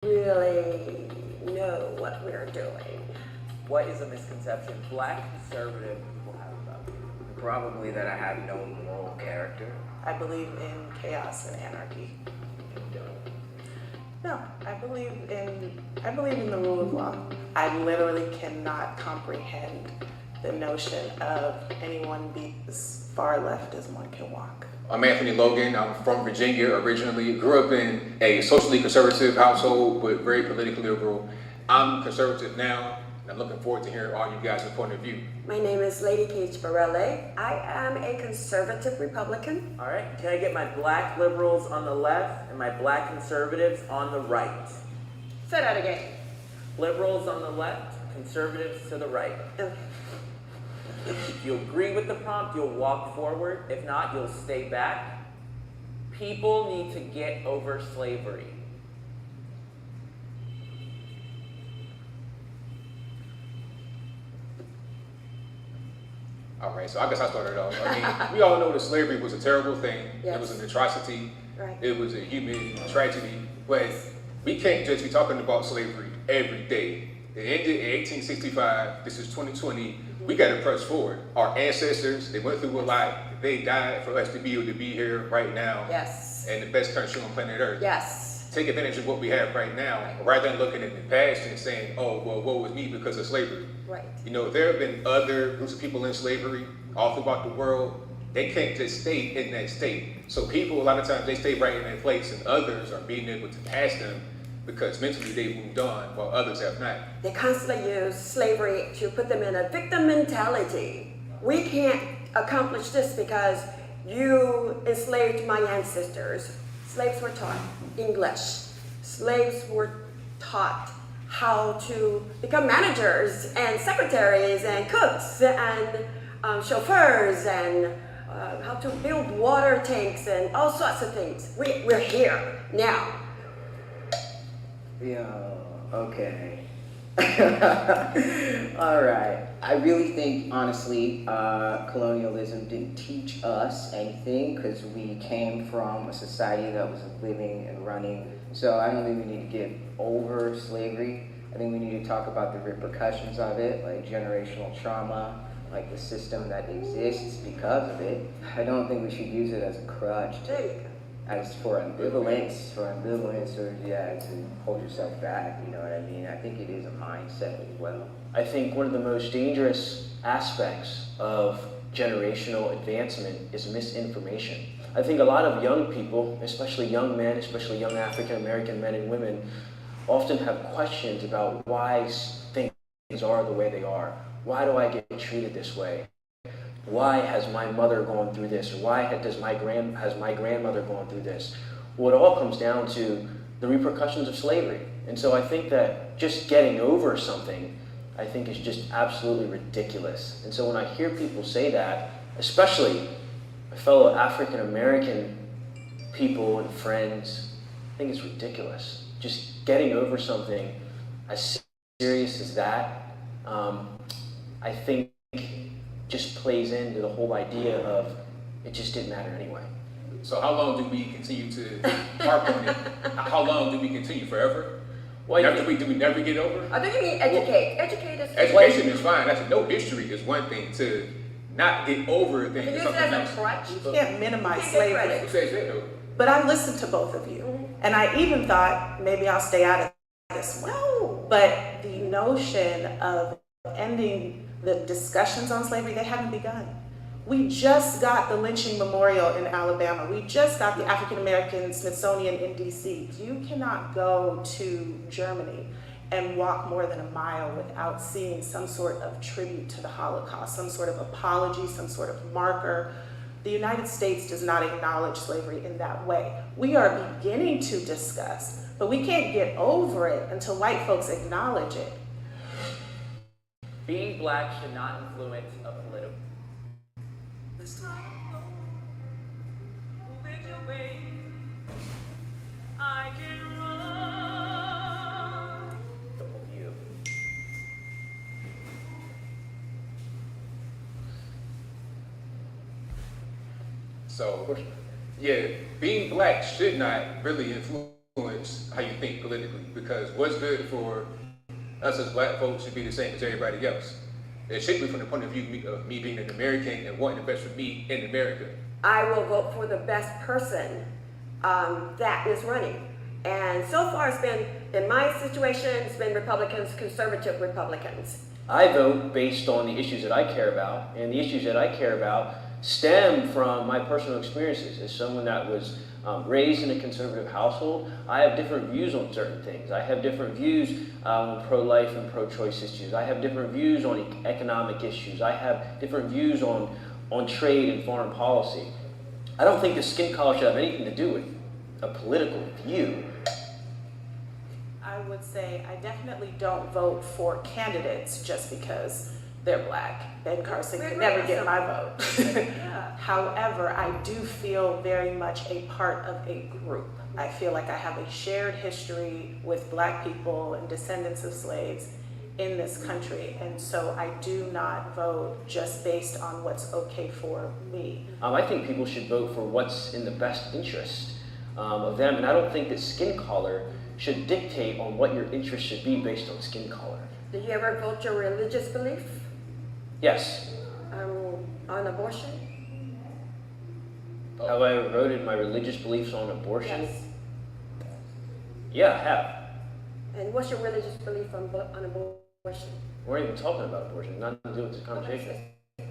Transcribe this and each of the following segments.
really know what we're doing. What is a misconception Black conservative people have about you? Probably that I have no moral character. I believe in chaos and anarchy. No, I believe in the rule of law. I literally cannot comprehend the notion of anyone being as far left as one can walk. I'm Anthony Logan. I'm from Virginia originally. Grew up in a socially conservative household, but very politically liberal. I'm conservative now, and I'm looking forward to hearing all you guys' point of view. My name is Lady Cage Barelle. I am a conservative Republican. All right, can I get my Black liberals on the left and my Black conservatives on the right? Say that again. Liberals on the left, conservatives to the right. If you agree with the prompt, you'll walk forward. If not, you'll stay back. People need to get over slavery. All right, so I guess I started off. I mean, we all know that slavery was a terrible thing. Yes. It was an atrocity. Right. It was a human tragedy. But we can't just be talking about slavery every day. It ended in 1865. This is 2020. We got to press forward. Our ancestors, they went through a lot. They died for us to be able to be here right now. Yes. And the best country on planet Earth. Yes. Take advantage of what we have right now, rather than looking at the past and saying, oh, well, woe was me because of slavery. Right. You know, there have been other groups of people in slavery all throughout the world. They can't just stay in that state. So people, a lot of times, they stay right in that place, and others are being able to pass them because mentally they moved on while others have not. They constantly use slavery to put them in a victim mentality. We can't accomplish this because you enslaved my ancestors. Slaves were taught English. Slaves were taught how to become managers and secretaries and cooks and chauffeurs and how to build water tanks and all sorts of things. We're here now. Yeah, okay. All right. I really think, honestly, colonialism didn't teach us anything because we came from a society that was living and running. So I don't think we need to get over slavery. I think we need to talk about the repercussions of it, like generational trauma, like the system that exists because of it. I don't think we should use it as a crutch There you go. as for ambivalence, or to hold yourself back, you know what I mean? I think it is a mindset as well. I think one of the most dangerous aspects of generational advancement is misinformation. I think a lot of young people, especially young men, especially young African American men and women, often have questions about why things are the way they are. Why do I get treated this way? Why has my mother gone through this? Or why has my grandmother gone through this? Well, it all comes down to the repercussions of slavery. And so I think that just getting over something, I think is just absolutely ridiculous. And so when I hear people say that, especially my fellow African American people and friends, I think it's ridiculous. Just getting over something as serious as that, I think just plays into the whole idea of it just didn't matter anyway. So how long do we continue to harp on it? How long do we continue? Forever? Well, Do we never get over? I think you mean educate. Educate us. Education is fine. That's no history is one thing. To not get over a thing Use is it something as else. a crutch. You can't minimize You can't get slavery. Who says that though? But I listened to both of you, and I even thought maybe I'll stay out of this one. No. But the notion of ending the discussions on slavery, they haven't begun. We just got the lynching memorial in Alabama. We just got the African American Smithsonian in DC. You cannot go to Germany and walk more than a mile without seeing some sort of tribute to the Holocaust, some sort of apology, some sort of marker. The United States does not acknowledge slavery in that way. We are beginning to discuss, but we can't get over it until white folks acknowledge it. Being Black should not influence a political. view. So, yeah, being Black should not really influence how how you think politically, because what's good for us as black folks should be the same as everybody else. It should be from the point of view of me being an American and wanting the best for me in America. I will vote for the best person that is running. And so far it's been, in my situation, it's been Republicans, conservative Republicans. I vote based on the issues that I care about, and the issues that I care about stem from my personal experiences. As someone that was raised in a conservative household, I have different views on certain things. I have different views on pro-life and pro-choice issues. I have different views on economic issues. I have different views on trade and foreign policy. I don't think the skin color should have anything to do with a political view. I would say I definitely don't vote for candidates just because they're black. Ben Carson could never get my vote. However, I do feel very much a part of a group. I feel like I have a shared history with black people and descendants of slaves in this country, and so I do not vote just based on what's okay for me. I think people should vote for what's in the best interest of them, and I don't think that skin color should dictate on what your interest should be based on skin color. Did you ever vote your religious belief Yes. on abortion? Have I voted my religious beliefs on abortion? Yes. Yeah, I have. And what's your religious belief on abortion? We're not even talking about abortion. Nothing to do with this conversation.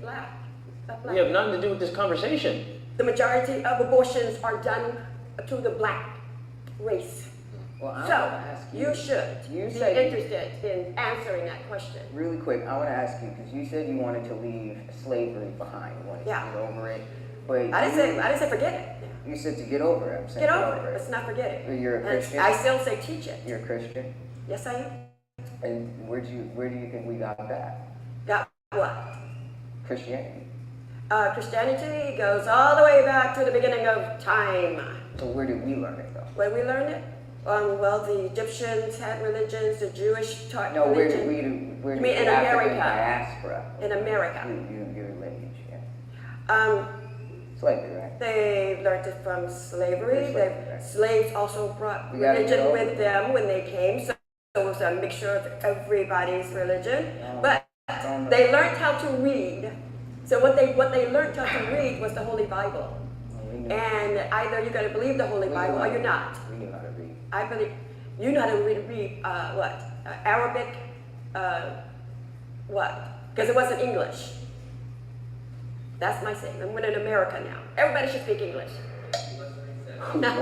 Black. Black. We have nothing to do with this conversation. The majority of abortions are done to the black race. Well, I So, want to ask you should You be said- interested in answering that question. Really quick, I want to ask you, because you said you wanted to leave slavery behind, you wanted Yeah. to get over it. But I didn't say forget it. you said to get over it. I'm saying Get over it. Let's not forget it. You're a And Christian? I still say teach it. You're a Christian, Yes, I am. and where do you think we got that? Got what? Christianity. Christianity goes all the way back to the beginning of time. So where did we learn it though? Where we learned it? Well, the Egyptians had religions, the Jewish taught No, where did religion. where You did mean the in African America? diaspora? In America. Your lineage, yeah. Slavery, right? They learned it from slavery. Slavery, right. Slaves also brought We gotta get religion over with it. them when they came, so it was a mixture of everybody's religion. But they learned how to read. So what they learned how to read was the Holy Bible. And either you're going to believe the Holy Bible or you're not. We knew how to read. I believe you know how to read Arabic, what? Because it wasn't English. That's my statement. We're in America now. Everybody should speak English. Is that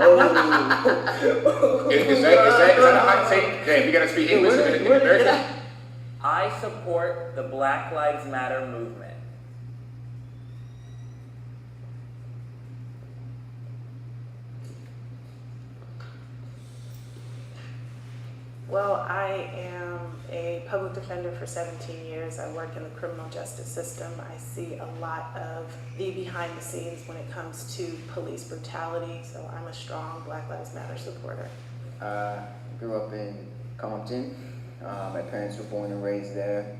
a hot take? Damn, we gotta speak English in America. I support the Black Lives Matter movement. Well, I am a public defender for 17 years. I work in the criminal justice system. I see a lot of the behind the scenes when it comes to police brutality, so I'm a strong Black Lives Matter supporter. Grew up in Compton. My parents were born and raised there.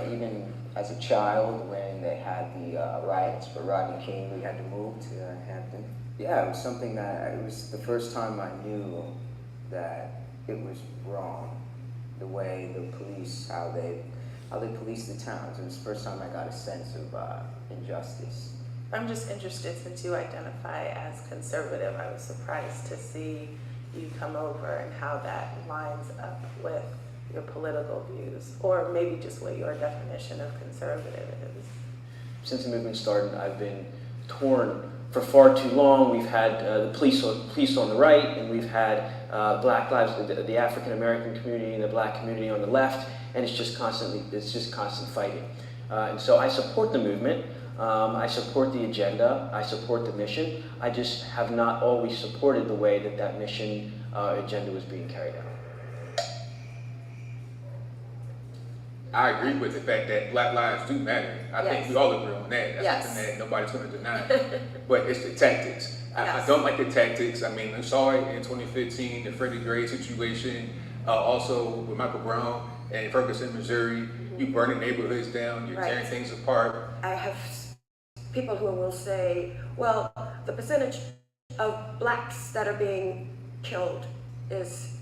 Even as a child, when they had the riots for Rodney King, we had to move to Hampton. Yeah, it was something that, it was the first time I knew that it was wrong, the way the police, how they police the towns. It was the first time I got a sense of injustice. I'm just interested, since you identify as conservative, I was surprised to see you come over and how that lines up with your political views, or maybe just what your definition of conservative is. Since the movement started, I've been torn for far too long. We've had the police on the right, and we've had Black Lives, the African American community and the Black community on the left, and it's just constant fighting. And so I support the movement. I support the agenda. I support the mission. I just have not always supported the way that mission agenda was being carried out. I agree with the fact that Black lives do matter. I think we all agree on that. That's something that nobody's going to deny. But it's the tactics. I don't like the tactics. I mean, I saw it in 2015, the Freddie Gray situation, also with Michael Brown and Ferguson, Missouri. You burning neighborhoods down, you're tearing things apart. I have people who will say, well, the percentage of blacks that are being killed is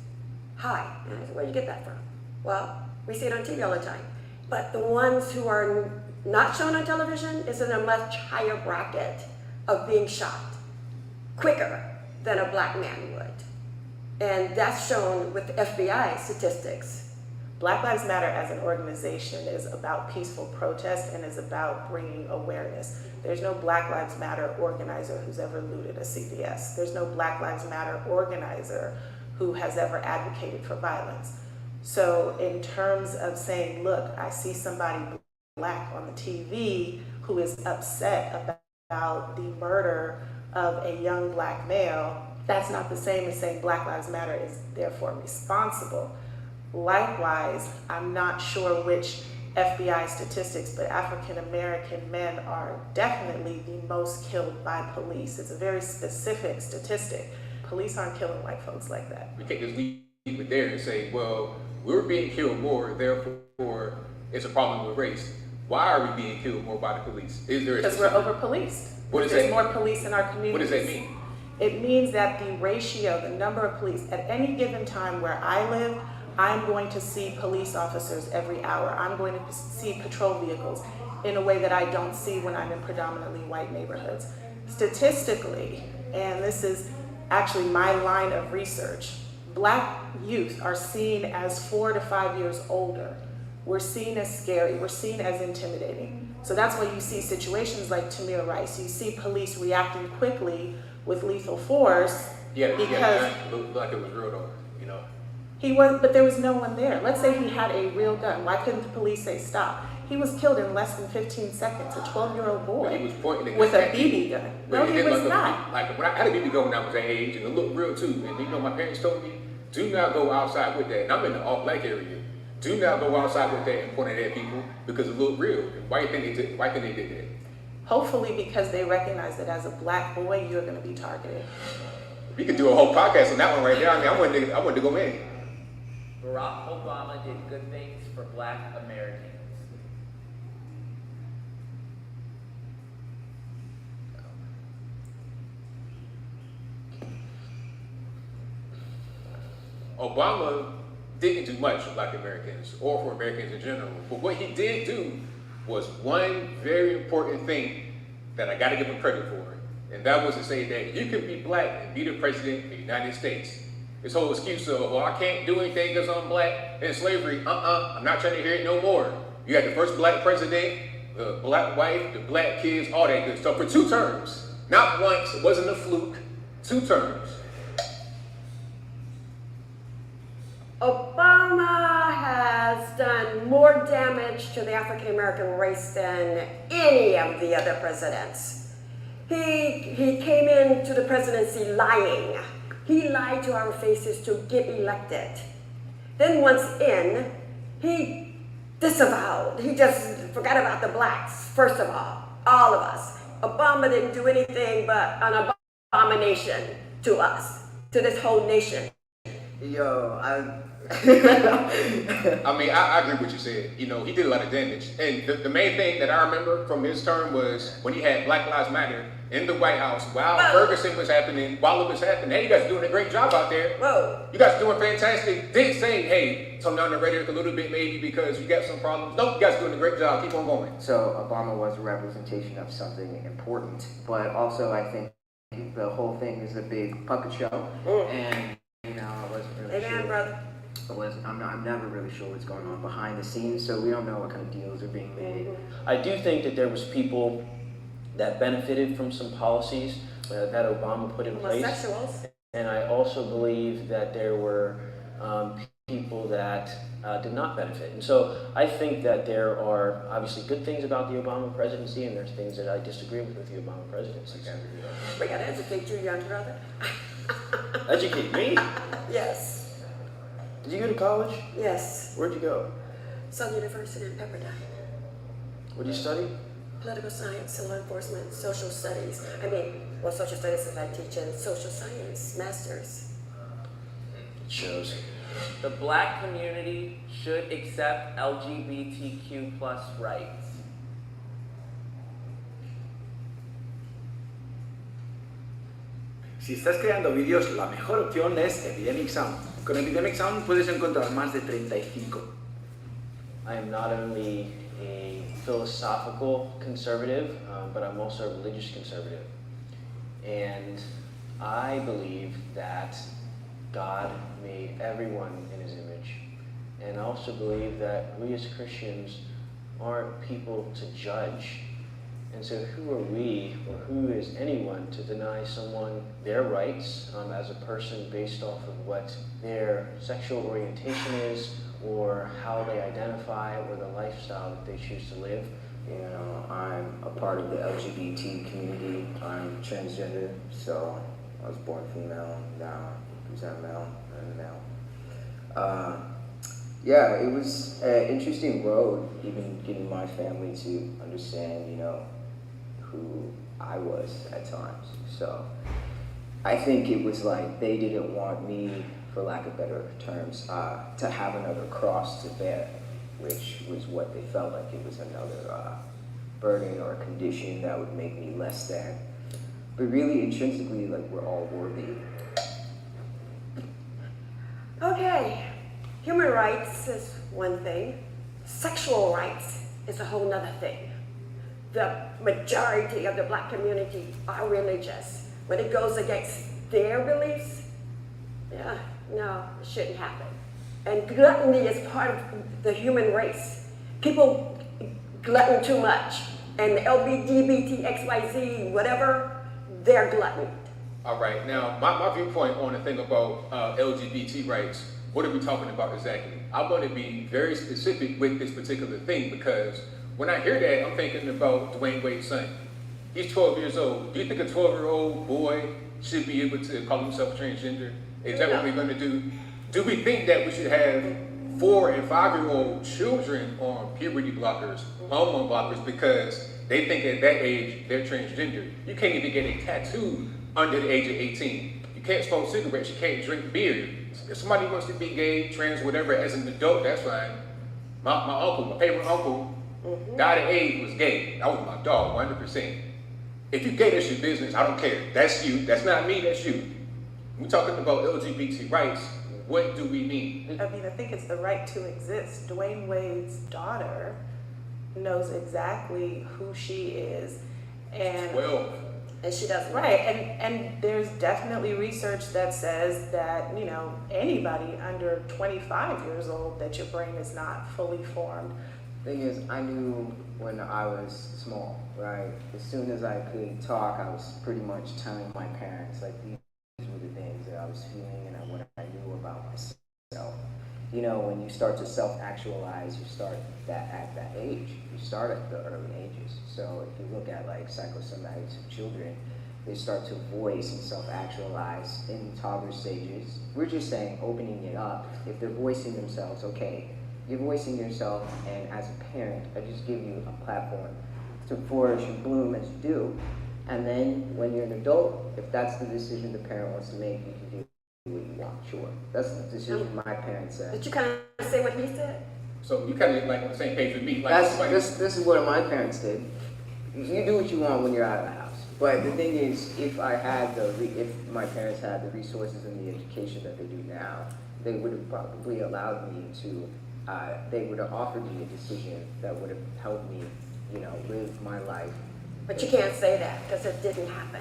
high. And I said, where do you get that from? Well, we see it on TV all the time. But the ones who are not shown on television is in a much higher bracket of being shot quicker than a black man would. And that's shown with FBI statistics. Black Lives Matter as an organization is about peaceful protest and is about bringing awareness. There's no Black Lives Matter organizer who's ever looted a CVS. There's no Black Lives Matter organizer who has ever advocated for violence. So in terms of saying, look, I see somebody black on the TV who is upset about the murder of a young black male, that's not the same as saying Black Lives Matter is therefore responsible. Likewise, I'm not sure which FBI statistics, but African American men are definitely the most killed by police. It's a very specific statistic. Police aren't killing white folks like that. We can't just leave it there and say, well, we're being killed more, therefore it's a problem with race. Why are we being killed more by the police? Is there Because we're over-policed. What does There's that more mean? police in our communities. What does that mean? It means that the ratio, the number of police, at any given time where I live, I'm going to see police officers every hour. I'm going to see patrol vehicles in a way that I don't see when I'm in predominantly white neighborhoods. Statistically, and this is actually my line of research, black youth are seen as 4 to 5 years older. We're seen as scary, we're seen as intimidating. So that's why you see situations like Tamir Rice. You see police reacting quickly with lethal force because it looked like it was real though, you know. he was, but there was no one there. Let's say he had a real gun. Why couldn't the police say stop? He was killed in less than 15 seconds, a 12-year-old boy But he was pointing with a at BB gun. No, he was not. Like when I had a BB gun when I was that age, and it looked real too. And you know, my parents told me, do not go outside with that. And I'm in the all-black area. Do not go outside with that and point it at people because it looked real. And why think they did that? Hopefully because they recognize that as a black boy, you're going to be targeted. We could do a whole podcast on that one right there. I mean, I wanted to go in. Barack Obama did good things for black Americans. Obama didn't do much for black Americans or for Americans in general. But what he did do was one very important thing that I gotta give him credit for. And that was to say that you can be black and be the president of the United States. This whole excuse of, well, I can't do anything because I'm black and slavery, I'm not trying to hear it no more. You had the first black president, the black wife, the black kids, all that good stuff for 2 terms. Not once, it wasn't a fluke, 2 terms. Obama has done more damage to the African American race than any of the other presidents. He came into the presidency lying. He lied to our faces to get elected. Then once in, he disavowed. He just forgot about the blacks, first of all of us. Obama didn't do anything but an abomination to us, to this whole nation. Yo, I mean, I agree with what you said. You know, he did a lot of damage. And the main thing that I remember from his term was when he had Black Lives Matter in the White House while Ferguson was happening, while it was happening. Hey, you guys are doing a great job out there. Whoa. You guys are doing fantastic. Didn't say, hey, tone down the rhetoric a little bit maybe because you got some problems. Nope, you guys are doing a great job. Keep on going. So Obama was a representation of something important, but also I think the whole thing is a big puppet show, and you know I wasn't really Amen, sure. brother. I'm never really sure what's going on behind the scenes, so we don't know what kind of deals are being made. I do think that there was people that benefited from some policies that Obama put in place. Homosexuals. And I also believe that there were people that did not benefit. And so I think that there are obviously good things about the Obama presidency, and there's things that I disagree with the Obama presidency. We gotta educate you, young brother. Educate me? Yes. Did you go to college? Yes. Where'd you go? Southern University in Pepperdine. What did you study? Political science, law enforcement, social studies. Social studies is I teach in social science, masters. It shows. The black community should accept LGBTQ plus rights. Si estás creando vídeos, la mejor opción es Epidemic Sound. Con Epidemic Sound puedes encontrar más de 35. I am not only a philosophical conservative, but I'm also a religious conservative. And I believe that God made everyone in his image. And I also believe that we as Christians aren't people to judge. And so who are we, or who is anyone, to deny someone their rights as a person based off of what their sexual orientation is, or how they identify, or the lifestyle that they choose to live? You know, I'm a part of the LGBT community. I'm transgender, so I was born female, now I'm male, and male. Yeah, it was an interesting road, even getting my family to understand, you know, who I was at times. So I think it was like they didn't want me, for lack of better terms, to have another cross to bear, which was what they felt like it was another burden or condition that would make me less than. But really, intrinsically, like, we're all worthy. Okay, human rights is one thing. Sexual rights is a whole nother thing. The majority of the black community are religious. When it goes against their beliefs, yeah, no, it shouldn't happen. And gluttony is part of the human race. People glutton too much. And LGBT, XYZ, whatever, they're glutton. All right, now my viewpoint on the thing about LGBT rights, what are we talking about exactly? I want to be very specific with this particular thing, because when I hear that, I'm thinking about Dwayne Wade's son. He's 12 years old. Do you think a 12-year-old boy should be able to call himself transgender? Is that what we're going to do? Do we think that we should have 4- and 5-year-old children on puberty blockers, hormone blockers, because they think at that age they're transgender? You can't even get a tattoo under the age of 18. You can't smoke cigarettes, you can't drink beer. If somebody wants to be gay, trans, whatever, as an adult, that's fine. My favorite uncle, died at age, was gay. That was my dog, 100%. If you gay, that's your business, I don't care. That's you, that's not me, that's you. We're talking about LGBT rights, what do we mean? I mean, I think it's the right to exist. Dwayne Wade's daughter knows exactly who she is. And 12. And she doesn't. right, and there's definitely research that says that, you know, anybody under 25 years old, that your brain is not fully formed. Thing is, I knew when I was small, right? As soon as I could talk, I was pretty much telling my parents, like, these were the things that I was feeling and what I knew about myself. You know, when you start to self-actualize, you start at that age. You start at the early ages. So if you look at like psychosomatics of children, they start to voice and self-actualize in toddler stages. We're just saying opening it up. If they're voicing themselves, okay, you're voicing yourself, and as a parent, I just give you a platform to flourish and bloom as you do. And then when you're an adult, if that's the decision the parent wants to make, you can do what you want, sure. That's the decision my parents said. Did you kind of say what he said? So you kind of like on the same page with me. Like, This is what my parents did. You do what you want when you're out of the house. But the thing is, if my parents had the resources and the education that they do now, they would have probably allowed me to. They would have offered me a decision that would have helped me, you know, live my life. But you can't say that because it didn't happen.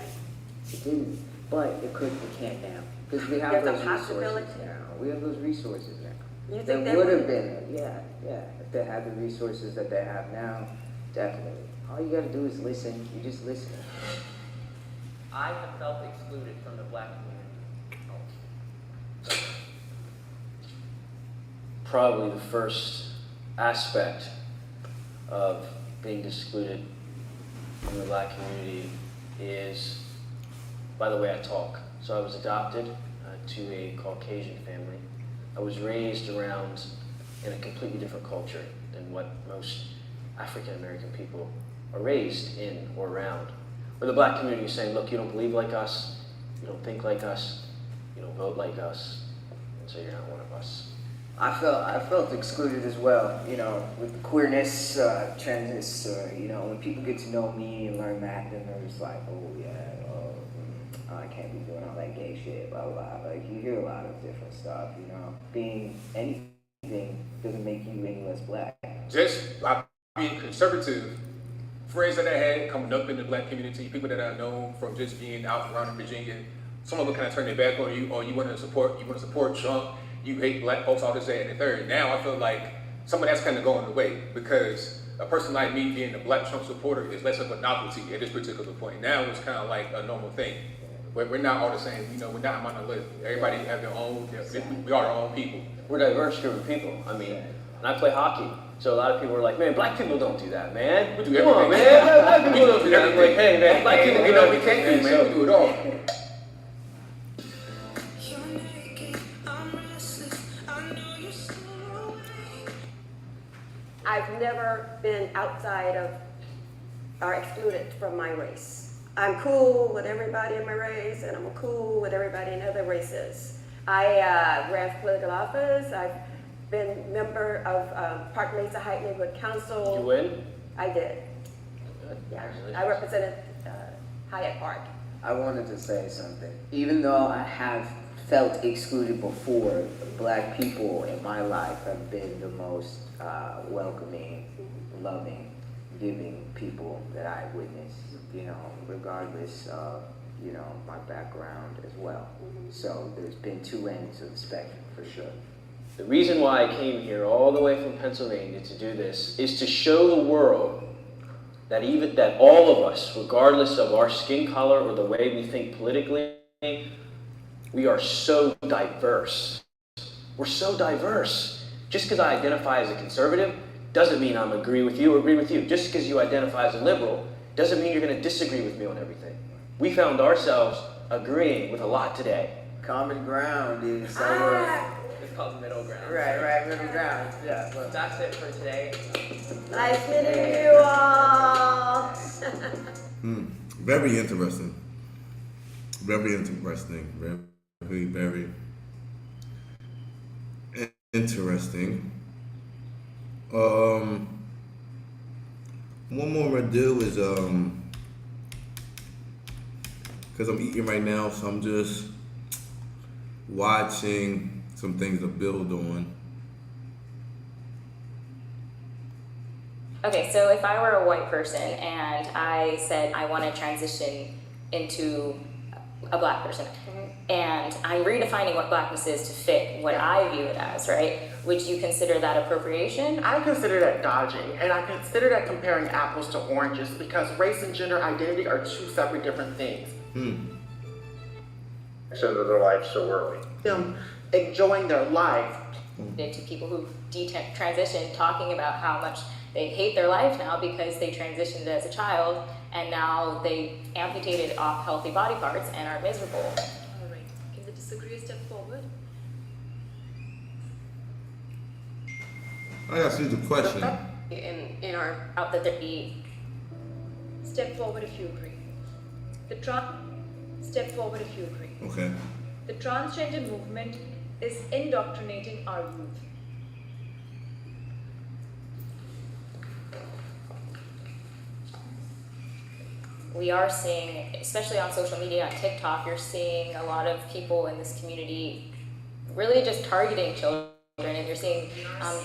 It didn't, but it could. It can't now because we have There's a those resources possibility. now. We have those resources now. You think There they would have would? been, yeah. If they had the resources that they have now, definitely. All you got to do is listen. You just listen. I have felt excluded from the black community. Probably the first aspect of being excluded from the black community is by the way I talk. So I was adopted to a Caucasian family. I was raised around in a completely different culture than what most African American people are raised in or around. Where the black community is saying, look, you don't believe like us, you don't think like us, you don't vote like us, and so you're not one of us. I felt excluded as well, you know, with the queerness, transness, you know, when people get to know me and learn that, then they're just like, oh yeah, I can't be doing all that gay shit, blah, blah, blah. Like, you hear a lot of different stuff, you know? Being anything doesn't make you any less black. Just by being conservative, friends that I had coming up in the black community, people that I know from just being out around in Virginia, some of them kind of turn their back on you, or you want to support Trump, you hate black folks, all this, that, and the third. Now I feel like some of that's kind of going away, because a person like me being a black Trump supporter is less of a novelty at this particular point. Now it's kind of like a normal thing. We're not all the same, you know, we're not monolithic. Everybody have their own, we are our own people. We're a diverse group of people. I mean, and I play hockey, so a lot of people are like, man, black people don't do that, man. We do Come on, everything. man. Black people don't do that. I'm like, hey, man, black people You do know we everything, can't do, man, we do it all. I've never been outside of or excluded from my race. I'm cool with everybody in my race, and I'm cool with everybody in other races. I ran for political office. I've been member of Park Mesa Heights Neighborhood Council. You win? I did. Good. Yeah, Congratulations. I represented Hyatt Park. I wanted to say something. Even though I have felt excluded before, black people in my life have been the most welcoming, loving, giving people that I witnessed, you know, regardless of, you know, my background as well. So there's been two ends of the spectrum for sure. The reason why I came here all the way from Pennsylvania to do this is to show the world that all of us, regardless of our skin color or the way we think politically, we are so diverse. We're so diverse. Just because I identify as a conservative doesn't mean I'm agree with you or agree with you. Just because you identify as a liberal doesn't mean you're going to disagree with me on everything. We found ourselves agreeing with a lot today. Common ground is It's called middle ground. right, middle ground. Yeah. So that's it for today. Nice meeting you all. Very interesting. Very interesting. Very, very interesting. One more I'm gonna do is because I'm eating right now, so I'm just watching some things to build on. Okay, so if I were a white person and I said I want to transition into a black person, and I'm redefining what blackness is to fit what I view it as, right? Would you consider that appropriation? I consider that dodging, and I consider that comparing apples to oranges, because race and gender identity are two separate different things. Into their life so early. Them enjoying their life. To people who transition, talking about how much they hate their life now because they transitioned as a child and now they amputated off healthy body parts and are miserable. All right, can the disagree step forward? I gotta see the question. In our Out that there be step forward if you agree. Step forward if you agree. Okay. The transgender movement is indoctrinating our youth. we are seeing, especially on social media, on TikTok, you're seeing a lot of people in this community really just targeting children, and you're seeing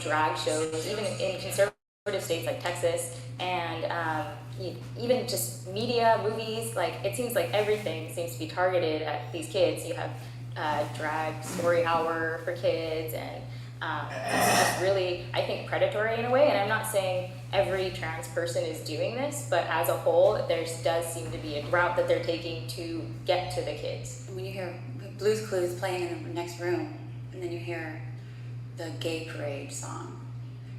drag shows, even in conservative states like Texas, and even just media, movies, like it seems like everything seems to be targeted at these kids. You have drag story hour for kids, and it's just really, I think, predatory in a way. And I'm not saying every trans person is doing this, but as a whole, there does seem to be a route that they're taking to get to the kids. When you hear Blue's Clues playing in the next room, and then you hear the Gay Parade song,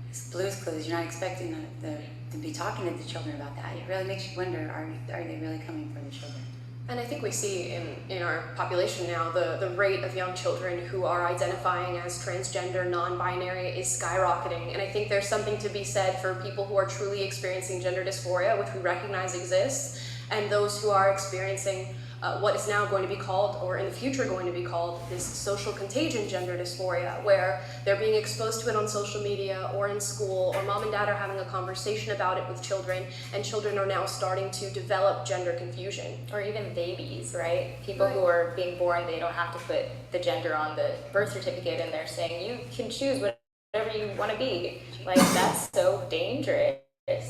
it's Blue's Clues, you're not expecting to be talking to the children about that. It really makes you wonder, are they really coming for the children? And I think we see in our population now, the rate of young children who are identifying as transgender, non-binary is skyrocketing. And I think there's something to be said for people who are truly experiencing gender dysphoria, which we recognize exists, and those who are experiencing what is now going to be called, or in the future going to be called, this social contagion gender dysphoria, where they're being exposed to it on social media or in school, or mom and dad are having a conversation about it with children, and children are now starting to develop gender confusion. Or even babies, right? People who are being born, they don't have to put the gender on the birth certificate, and they're saying you can choose whatever you want to be. Like, that's so dangerous.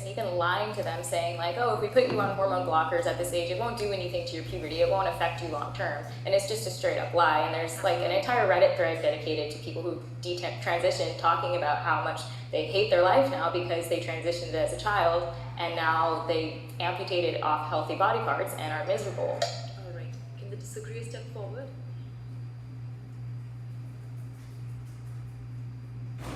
Even lying to them, saying like, oh, if we put you on hormone blockers at this age, it won't do anything to your puberty, it won't affect you long term. And it's just a straight up lie. And there's like an entire Reddit thread dedicated to people who transition, talking about how much they hate their life now because they transitioned as a child and now they amputated off healthy body parts and are miserable. All right, can the disagree step forward?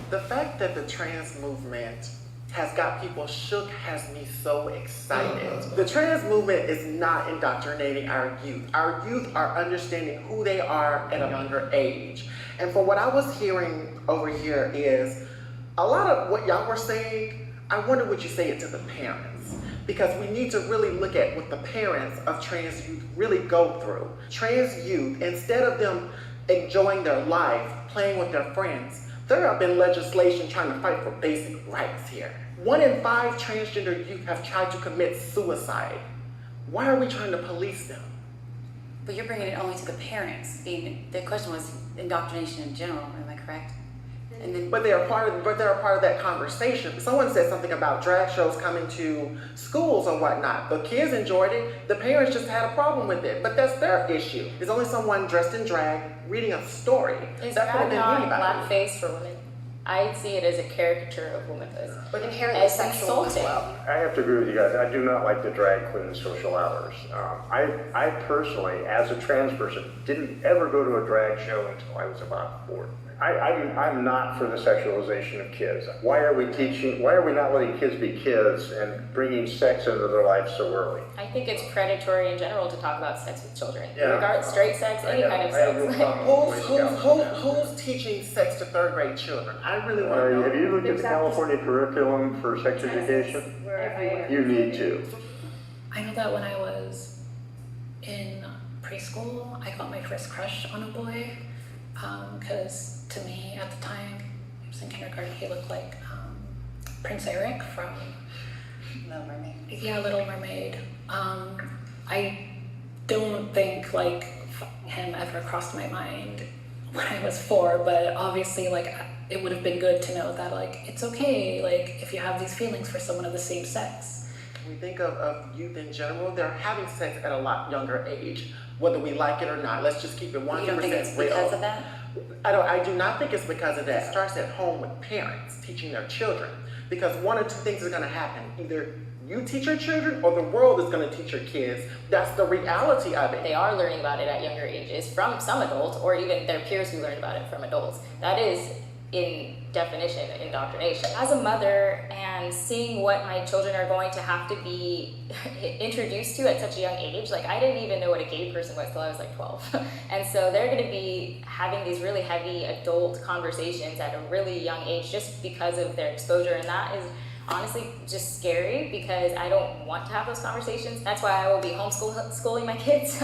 The fact that the trans movement has got people shook has me so excited. The trans movement is not indoctrinating our youth. Our youth are understanding who they are at a younger age. And for what I was hearing over here is, a lot of what y'all were saying, I wonder would you say it to the parents? Because we need to really look at what the parents of trans youth really go through. Trans youth, instead of them enjoying their life, playing with their friends, they're up in legislation trying to fight for basic rights here. 1 in 5 transgender youth have tried to commit suicide. Why are we trying to police them? But you're bringing it only to the parents. The question was indoctrination in general. Am I correct? And then, But they're a part of that conversation. Someone said something about drag shows coming to schools or whatnot. The kids enjoyed it. The parents just had a problem with it. But that's their issue. There's only someone dressed in drag reading a story. Is That could have drag been not anybody. blackface for women? I see it as a caricature of womanhood. But inherently As sexual as insulting. well. I have to agree with you guys. I do not like the drag queen social hours. I personally, as a trans person, didn't ever go to a drag show until I was about 40. I'm not for the sexualization of kids. Why are we not letting kids be kids and bringing sex into their lives so early? I think it's predatory in general to talk about sex with children. Yeah. Regardless, straight sex, any kind of I have no sex. problem with Boy Scouts. Who's teaching sex to 3rd grade children? I really want to know. Have you looked at the California curriculum for sex education? You need to. I know that when I was in preschool, I got my first crush on a boy, because to me at the time, I was in kindergarten, he looked like Prince Eric from Little Mermaid. Yeah, Little Mermaid. I don't think like him ever crossed my mind when I was 4, but obviously like it would have been good to know that like it's okay, like if you have these feelings for someone of the same sex. We think of youth in general, they're having sex at a lot younger age, whether we like it or not. Let's just keep it 100% You don't think it's real. because of that? I do not think it's because of that. It starts at home with parents teaching their children. Because one or two things are going to happen. Either you teach your children or the world is going to teach your kids. That's the reality of it. They are learning about it at younger ages from some adults, or even their peers who learned about it from adults. That is, in definition, indoctrination. As a mother, and seeing what my children are going to have to be introduced to at such a young age, like I didn't even know what a gay person was till I was like 12. And so they're going to be having these really heavy adult conversations at a really young age just because of their exposure, and that is honestly just scary because I don't want to have those conversations. That's why I will be homeschooling my kids,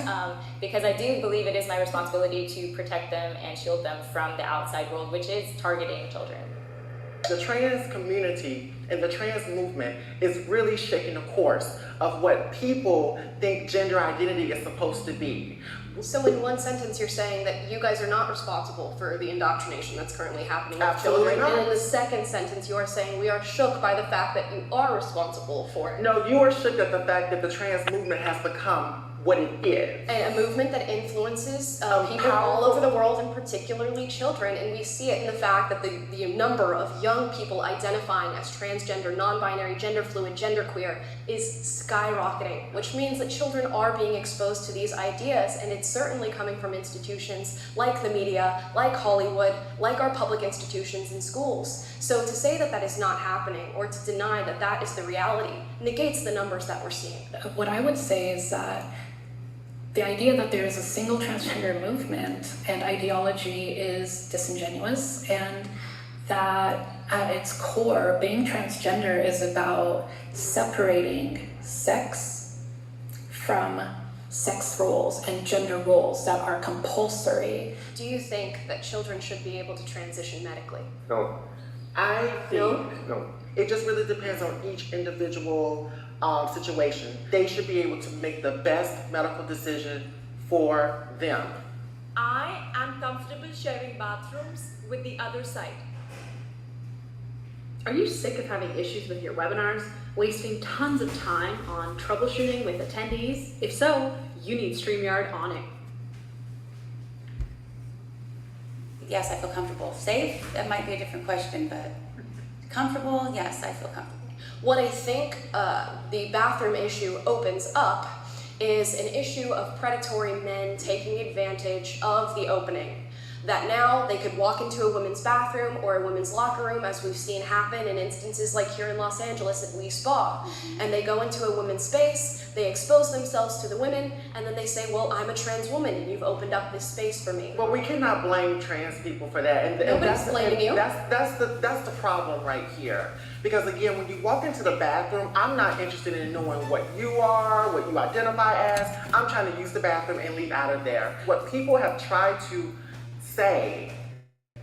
because I do believe it is my responsibility to protect them and shield them from the outside world, which is targeting children. The trans community and the trans movement is really shaking the course of what people think gender identity is supposed to be. So in one sentence, you're saying that you guys are not responsible for the indoctrination that's currently happening with Absolutely children. not. And in the second sentence, you are saying we are shook by the fact that you are responsible for it. No, you are shook at the fact that the trans movement has become what it is. And a movement that influences people powerful- all over the world, and particularly children. And we see it in the fact that the number of young people identifying as transgender, non-binary, gender fluid, genderqueer is skyrocketing, which means that children are being exposed to these ideas, and it's certainly coming from institutions like the media, like Hollywood, like our public institutions and schools. So to say that that is not happening, or to deny that that is the reality, negates the numbers that we're seeing. What I would say is that the idea that there is a single transgender movement and ideology is disingenuous, and that at its core, being transgender is about separating sex from sex roles and gender roles that are compulsory. Do you think that children should be able to transition medically? No, I think no. it just really depends on each individual situation. They should be able to make the best medical decision for them. I am comfortable sharing bathrooms with the other side. Are you sick of having issues with your webinars, wasting tons of time on troubleshooting with attendees? If so, you need StreamYard on it. Yes, I feel comfortable. Safe? That might be a different question, but comfortable? Yes, I feel comfortable. What I think the bathroom issue opens up is an issue of predatory men taking advantage of the opening. That now they could walk into a women's bathroom or a women's locker room, as we've seen happen in instances like here in Los Angeles at Lee Spa. And they go into a women's space, they expose themselves to the women, and then they say, well, I'm a trans woman and you've opened up this space for me. But we cannot blame trans people for that. And Nobody's that's, blaming you. That's the problem right here. Because again, when you walk into the bathroom, I'm not interested in knowing what you are, what you identify as. I'm trying to use the bathroom and leave out of there. What people have tried to say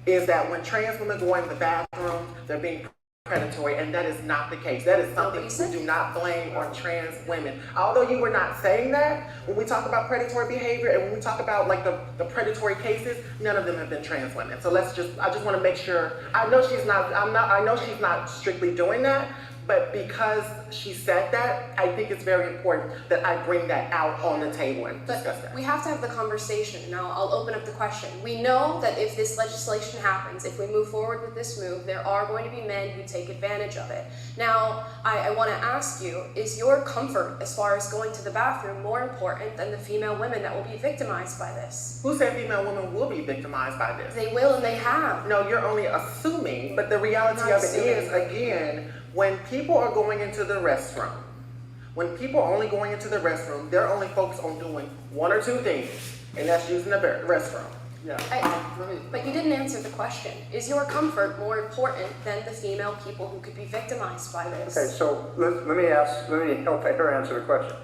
is that when trans women go in the bathroom, they're being predatory, and that is not the case. That is something we do not blame on trans women. Although you were not saying that, when we talk about predatory behavior and when we talk about like the predatory cases, none of them have been trans women. So I just want to make sure, I know she's not strictly doing that, but because she said that, I think it's very important that I bring that out on the table and discuss that. We have to have the conversation. Now, I'll open up the question. We know that if this legislation happens, if we move forward with this move, there are going to be men who take advantage of it. Now, I want to ask you, is your comfort as far as going to the bathroom more important than the female women that will be victimized by this? Who said female women will be victimized by this? They will and they have. No, you're only assuming, but the reality of it is, again, when people are going into the restroom, when people are only going into the restroom, they're only focused on doing one or two things, and that's using the restroom. Yeah. But you didn't answer the question. Is your comfort more important than the female people who could be victimized by this? Okay, so let me help her answer the question.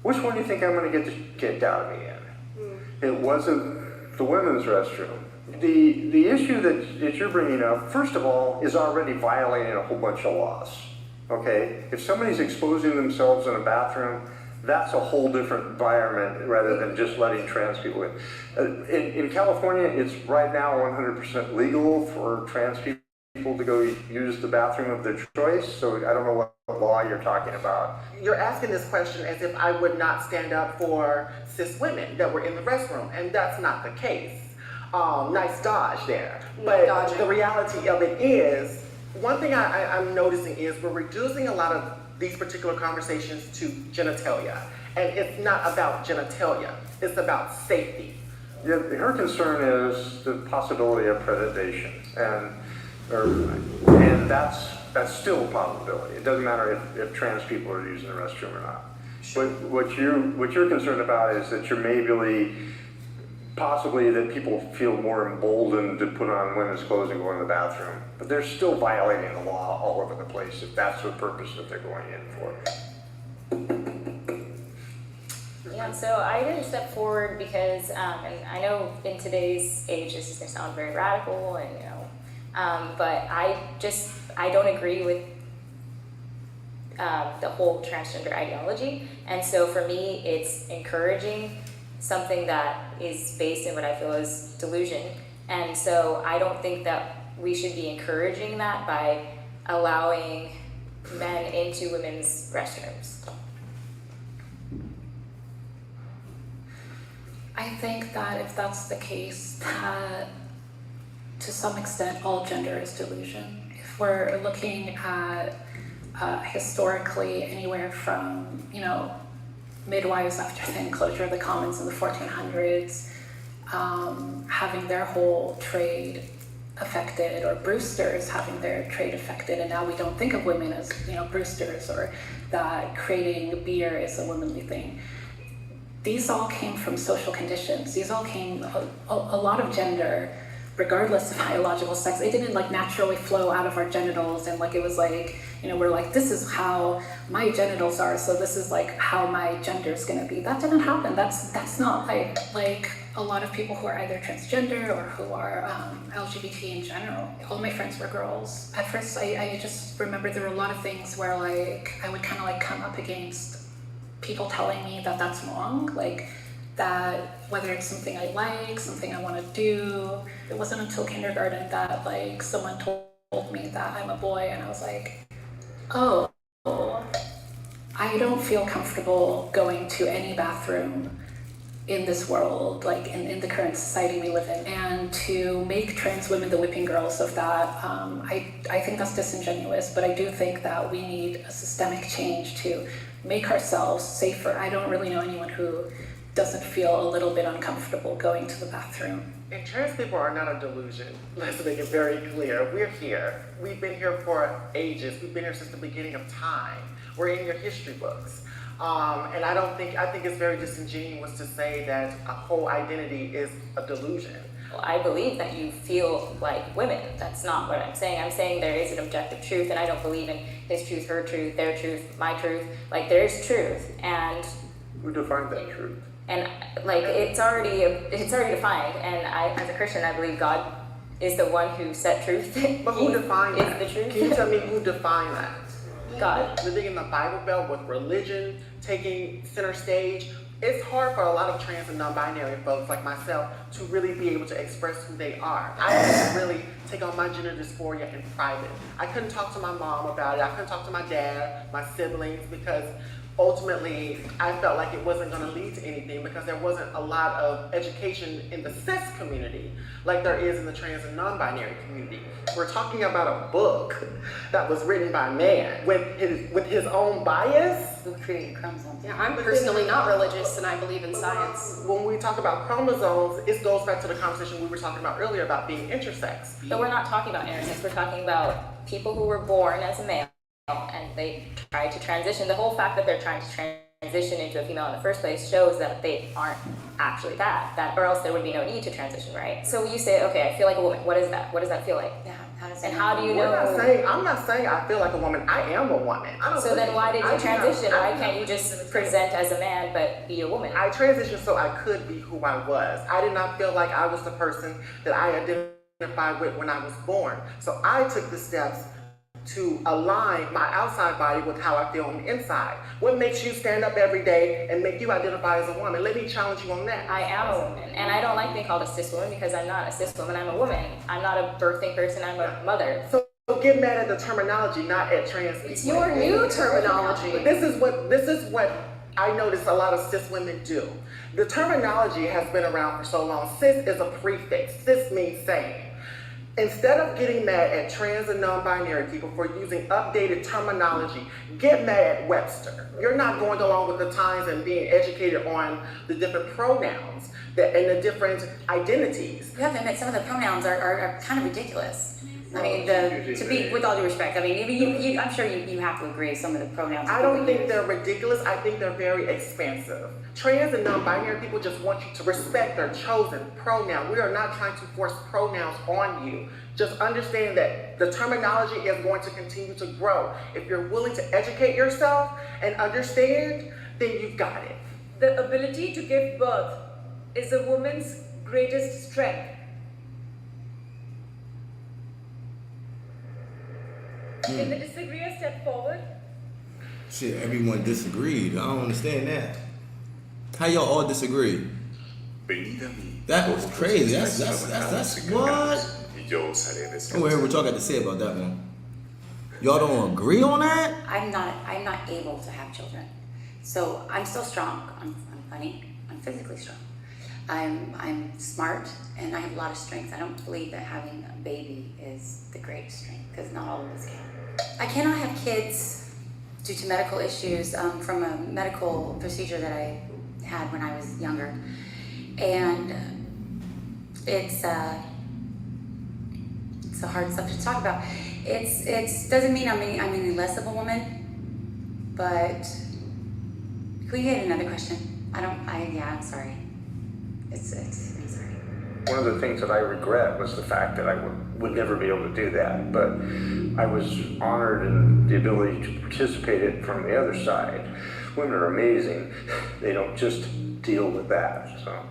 Which one do you think I'm going to get the kicked out of me in? It wasn't the women's restroom. The issue that you're bringing up, first of all, is already violating a whole bunch of laws. Okay, if somebody's exposing themselves in a bathroom, that's a whole different environment rather than just letting trans people in. In California, it's right now 100% legal for trans people to go use the bathroom of their choice. So I don't know what law you're talking about. You're asking this question as if I would not stand up for cis women that were in the restroom, and that's not the case. Nice dodge there. But the reality of it is, one thing I'm noticing is we're reducing a lot of these particular conversations to genitalia. And it's not about genitalia, it's about safety. Yeah, her concern is the possibility of predation, and that's still a possibility. It doesn't matter if trans people are using the restroom or not. But what you're concerned about is that you're possibly that people feel more emboldened to put on women's clothes and go in the bathroom. But they're still violating the law all over the place if that's the purpose that they're going in for. Yeah, so I didn't step forward because, and I know in today's age this is going to sound very radical, and but I don't agree with the whole transgender ideology, and so for me it's encouraging something that is based in what I feel is delusion, and so I don't think that we should be encouraging that by allowing men into women's restrooms. I think that if that's the case, that to some extent all gender is delusion. If we're looking at historically anywhere from, midwives after the enclosure of the commons in the 1400s, having their whole trade affected, or Brewsters having their trade affected, and now we don't think of women as, Brewsters, or that creating beer is a womanly thing. These all came from social conditions. These all came, a lot of gender regardless of biological sex. It didn't like naturally flow out of our genitals, and like it was like, you know, we're like, this is how my genitals are, so this is like how my gender is gonna be. That didn't happen. That's not like a lot of people who are either transgender or who are LGBT in general. All my friends were girls. At first, I just remember there were a lot of things where like I would kind of like come up against people telling me that that's wrong, like that whether it's something I like, something I want to do. It wasn't until kindergarten that like someone told me that I'm a boy, and I was like, oh, I don't feel comfortable going to any bathroom in this world, like in the current society we live in, and to make trans women the whipping girls of that, I think that's disingenuous, but I do think that we need a systemic change to make ourselves safer. I don't really know anyone who doesn't feel a little bit uncomfortable going to the bathroom. And trans people are not a delusion. Let's make it very clear. We're here. We've been here for ages. We've been here since the beginning of time. We're in your history books. And I think it's very disingenuous to say that a whole identity is a delusion. Well, I believe that you feel like women. That's not what I'm saying. I'm saying there is an objective truth, and I don't believe in his truth, her truth, their truth, my truth. Like, there's truth, and Who defined that truth? and like it's already defined. And I, as a Christian, I believe God is the one who set truth. But who defined is that? the truth? Can you tell me who defined that? God. Living in the Bible Belt with religion taking center stage, it's hard for a lot of trans and non-binary folks like myself to really be able to express who they are. I had to really take on my gender dysphoria in private. I couldn't talk to my mom about it. I couldn't talk to my dad, my siblings, because ultimately I felt like it wasn't going to lead to anything because there wasn't a lot of education in the cis community like there is in the trans and non-binary community. We're talking about a book that was written by a man with his own bias. Who created chromosomes? Yeah, I'm personally not religious and I believe in science. When we talk about chromosomes, it goes back to the conversation we were talking about earlier about being intersex. But we're not talking about intersex. We're talking about people who were born as a male and they try to transition. The whole fact that they're trying to transition into a female in the first place shows that they aren't actually that, or else there would be no need to transition, right? So you say, okay, I feel like a woman. What is that? What does that feel like? Yeah, how do you know? I'm not saying I feel like a woman. I am a woman. So then why did you transition? Why can't you just present as a man but be a woman? I transitioned so I could be who I was. I did not feel like I was the person that I identified with when I was born. So I took the steps to align my outside body with how I feel on the inside. What makes you stand up every day and make you identify as a woman? Let me challenge you on that. I am a woman, and I don't like being called a cis woman because I'm not a cis woman, I'm a woman. I'm not a birthing person, I'm a mother. So get mad at the terminology, not at trans people. It's your new terminology. But this is what I notice a lot of cis women do. The terminology has been around for so long. Cis is a prefix. Cis means same. Instead of getting mad at trans and non-binary people for using updated terminology, get mad at Webster. You're not going along with the times and being educated on the different pronouns and the different identities. You have to admit, some of the pronouns are kind of ridiculous. I mean, to be, with all due respect, I mean, I'm sure you have to agree some of the pronouns. I don't think they're ridiculous. I think they're very expansive. Trans and non-binary people just want you to respect their chosen pronoun. We are not trying to force pronouns on you. Just understand that the terminology is going to continue to grow. If you're willing to educate yourself and understand, then you've got it. The ability to give birth is a woman's greatest strength. Can the disagreeer step forward? Shit, everyone disagreed. I don't understand that. How y'all all disagree? That was crazy. That's what? Whatever y'all got to say about that one. Y'all don't agree on that? I'm not able to have children. So I'm still strong. I'm funny. I'm physically strong. I'm smart and I have a lot of strength. I don't believe that having a baby is the greatest strength because not all of us can. I cannot have kids due to medical issues from a medical procedure that I had when I was younger. And it's a hard subject to talk about. It doesn't mean I'm any less of a woman, but can we get another question? I'm sorry. I'm sorry. One of the things that I regret was the fact that I would never be able to do that, but I was honored in the ability to participate in it from the other side. Women are amazing. They don't just deal with that, so.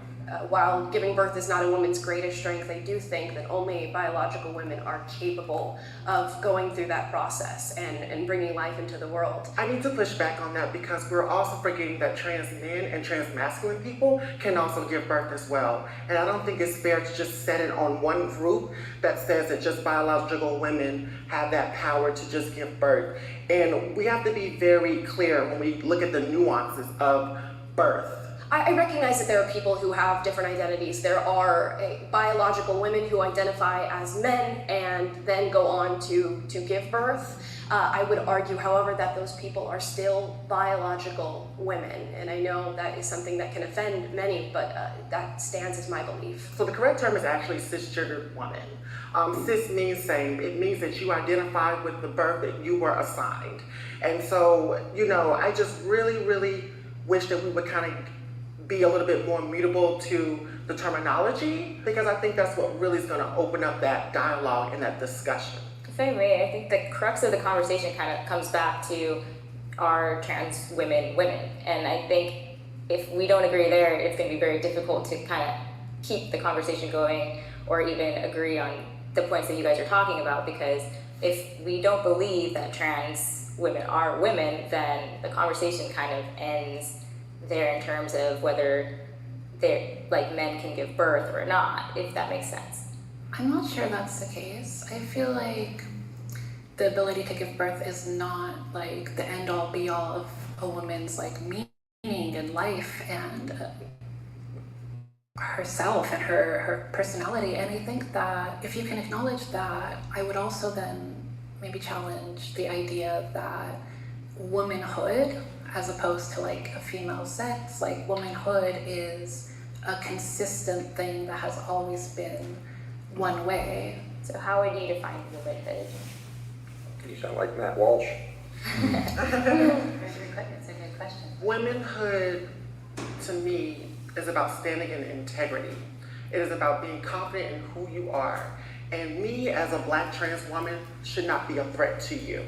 While giving birth is not a woman's greatest strength, I do think that only biological women are capable of going through that process and bringing life into the world. I need to push back on that because we're also forgetting that trans men and trans masculine people can also give birth as well. And I don't think it's fair to just set it on one group that says that just biological women have that power to just give birth. And we have to be very clear when we look at the nuances of birth. I recognize that there are people who have different identities. There are biological women who identify as men and then go on to give birth. I would argue, however, that those people are still biological women. And I know that is something that can offend many, but that stands as my belief. So the correct term is actually cisgendered woman. Cis means same. It means that you identify with the birth that you were assigned. And so, you know, I just really, really wish that we would kind of be a little bit more mutable to the terminology, because I think that's what really is going to open up that dialogue and that discussion. If I may, I think the crux of the conversation kind of comes back to, are trans women women? And I think if we don't agree there, it's going to be very difficult to kind of keep the conversation going or even agree on the points that you guys are talking about, because if we don't believe that trans women are women, then the conversation kind of ends there in terms of whether they're like men can give birth or not, if that makes sense. I'm not sure that's the case. I feel like the ability to give birth is not like the end all be all of a woman's like meaning in life and herself and her personality. And I think that if you can acknowledge that, I would also then maybe challenge the idea that womanhood, as opposed to like a female sex, like womanhood is a consistent thing that has always been one way. So how would you define womanhood? You sound like Matt Walsh. It's a good question. Womanhood, to me, is about standing in integrity. It is about being confident in who you are. And me, as a Black trans woman, should not be a threat to you.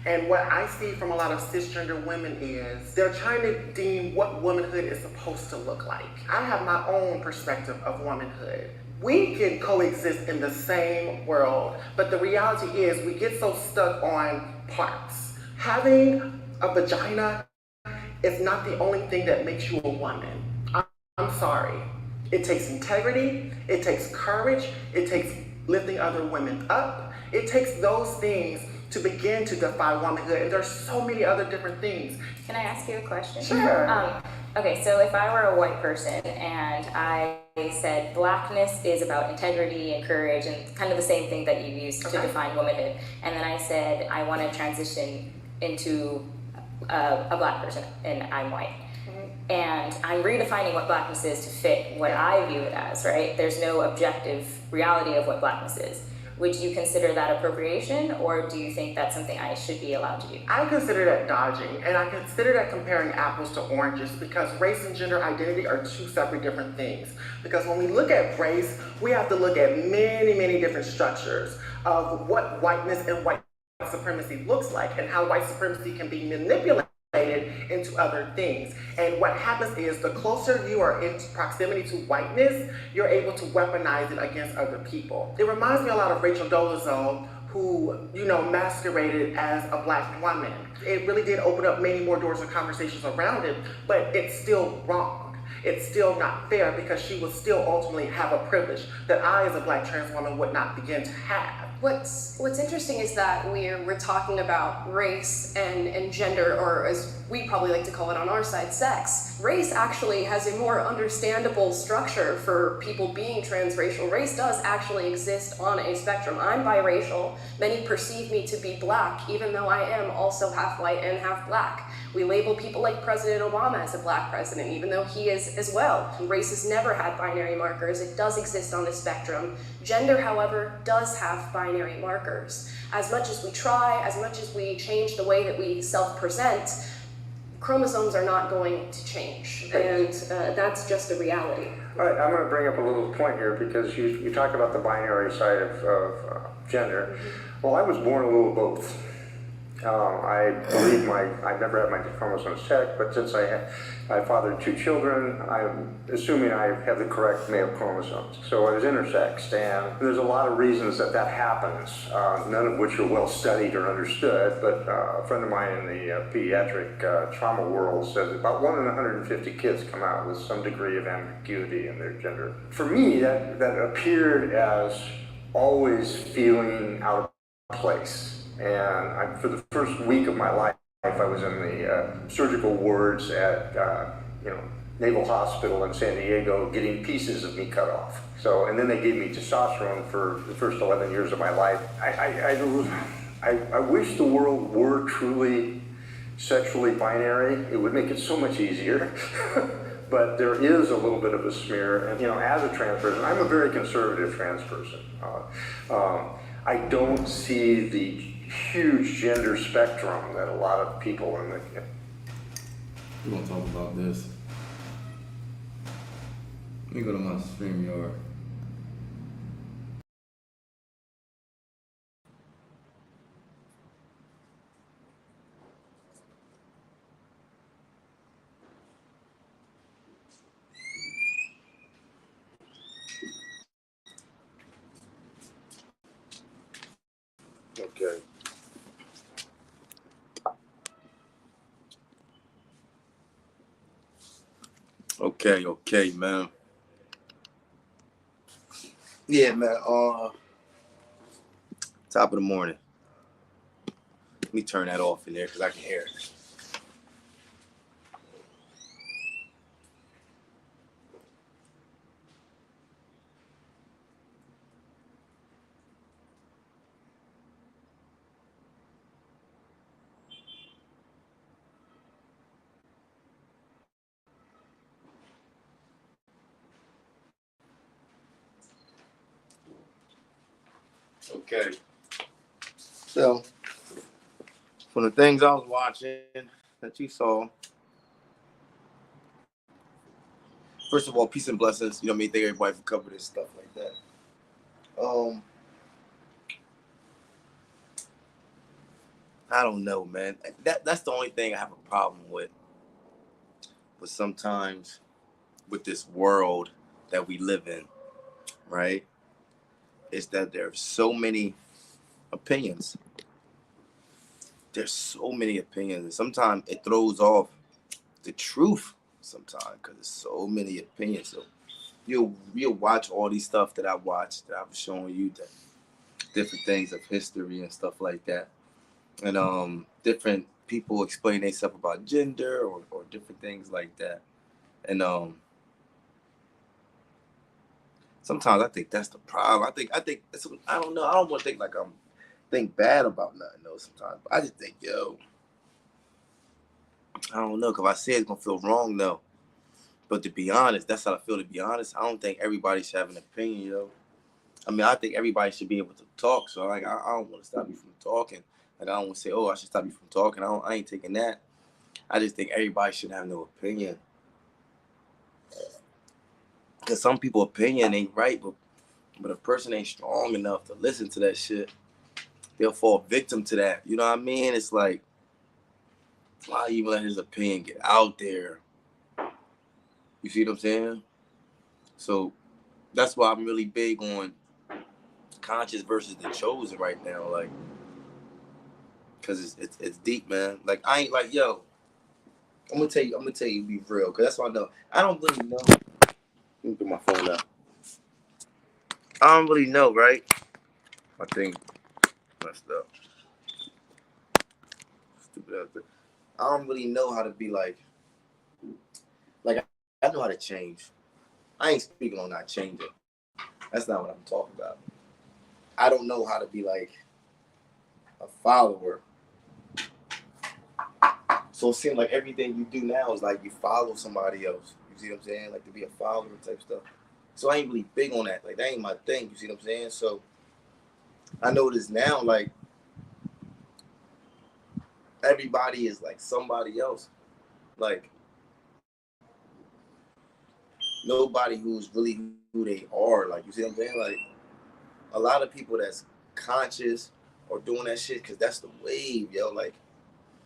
And what I see from a lot of cisgender women is they're trying to deem what womanhood is supposed to look like. I have my own perspective of womanhood. We can coexist in the same world, but the reality is we get so stuck on parts. Having a vagina is not the only thing that makes you a woman. I'm sorry. It takes integrity, it takes courage, it takes lifting other women up. It takes those things to begin to define womanhood, and there's so many other different things. Can I ask you a question? Sure. Okay, so if I were a white person and I said Blackness is about integrity and courage and kind of the same thing that you used to define womanhood, and then I said I want to transition into a Black person and I'm white, and I'm redefining what Blackness is to fit what I view it as, right? There's no objective reality of what Blackness is. Would you consider that appropriation, or do you think that's something I should be allowed to do? I consider that dodging, and I consider that comparing apples to oranges, because race and gender identity are two separate different things. Because when we look at race, we have to look at many, many different structures of what whiteness and white supremacy looks like, and how white supremacy can be manipulated into other things. And what happens is the closer you are in proximity to whiteness, you're able to weaponize it against other people. It reminds me a lot of Rachel Dolezal, who, you know, masqueraded as a Black woman. It really did open up many more doors and conversations around it, but it's still wrong. It's still not fair, because she would still ultimately have a privilege that I, as a Black trans woman, would not begin to have. What's interesting is that we're talking about race and gender, or as we probably like to call it on our side, sex. Race actually has a more understandable structure for people being transracial. Race does actually exist on a spectrum. I'm biracial. Many perceive me to be Black, even though I am also half white and half Black. We label people like President Obama as a Black president, even though he is as well. Race has never had binary markers. It does exist on the spectrum. Gender, however, does have binary markers. As much as we try, as much as we change the way that we self-present, chromosomes are not going to change, and that's just a reality. All right, I'm going to bring up a little point here because you talk about the binary side of gender. Well, I was born a little of both. I believe I never had my chromosomes checked, but since I fathered 2 children, I'm assuming I have the correct male chromosomes. So I was intersexed, and there's a lot of reasons that happens, none of which are well studied or understood, but a friend of mine in the pediatric trauma world says about 1 in 150 kids come out with some degree of ambiguity in their gender. For me, that appeared as always feeling out of place. And for the first week of my life, I was in the surgical wards at Naval Hospital in San Diego getting pieces of me cut off. So, and then they gave me testosterone for the first 11 years of my life. I wish the world were truly sexually binary. It would make it so much easier. But there is a little bit of a smear. And, as a trans person, I'm a very conservative trans person. I don't see the huge gender spectrum that a lot of people in the... We're gonna talk about this. Let me go to my StreamYard. Okay. Okay, man. Yeah, man. Top of the morning. Let me turn that off in there because I can hear it. Okay. So, from the things I was watching that you saw, first of all, peace and blessings. Thank everybody for covering this stuff like that. I don't know, man. That's the only thing I have a problem with. But sometimes with this world that we live in, right, is that there's so many opinions. There's so many opinions. And sometimes it throws off the truth sometimes because there's so many opinions. So you'll watch all these stuff that I watched, that I was showing you, that different things of history and stuff like that. And different people explain themselves about gender or different things like that. And sometimes I think that's the problem. I think I don't know. I don't want to think like I'm think bad about nothing though sometimes. But I just think, I don't know, because if I say it's gonna feel wrong though. But to be honest, that's how I feel. To be honest, I don't think everybody should have an opinion, I mean, I think everybody should be able to talk. So like, I don't want to stop you from talking. Like, I don't want to say, oh, I should stop you from talking. I ain't taking that. I just think everybody should have no opinion. Because some people's opinion ain't right, but a person ain't strong enough to listen to that shit, they'll fall victim to that. You know what I mean? It's like, why even let his opinion get out there? You see what I'm saying? So that's why I'm really big on conscious versus the chosen right now. Like, because it's deep, man. Like, I ain't like, I'm gonna tell you, be real, because that's what I know. I don't really know. Let me put my phone up. I don't really know, right? My thing messed up. Stupid ass thing. I don't really know how to be like I know how to change. I ain't speaking on not changing. That's not what I'm talking about. I don't know how to be like a follower. So it seems like everything you do now is like you follow somebody else. You see what I'm saying? Like to be a follower type stuff. So I ain't really big on that. Like that ain't my thing. You see what I'm saying? So I notice now, like everybody is like somebody else. Like nobody who's really who they are. Like, you see what I'm saying? Like a lot of people that's conscious or doing that shit because that's the wave, yo. Like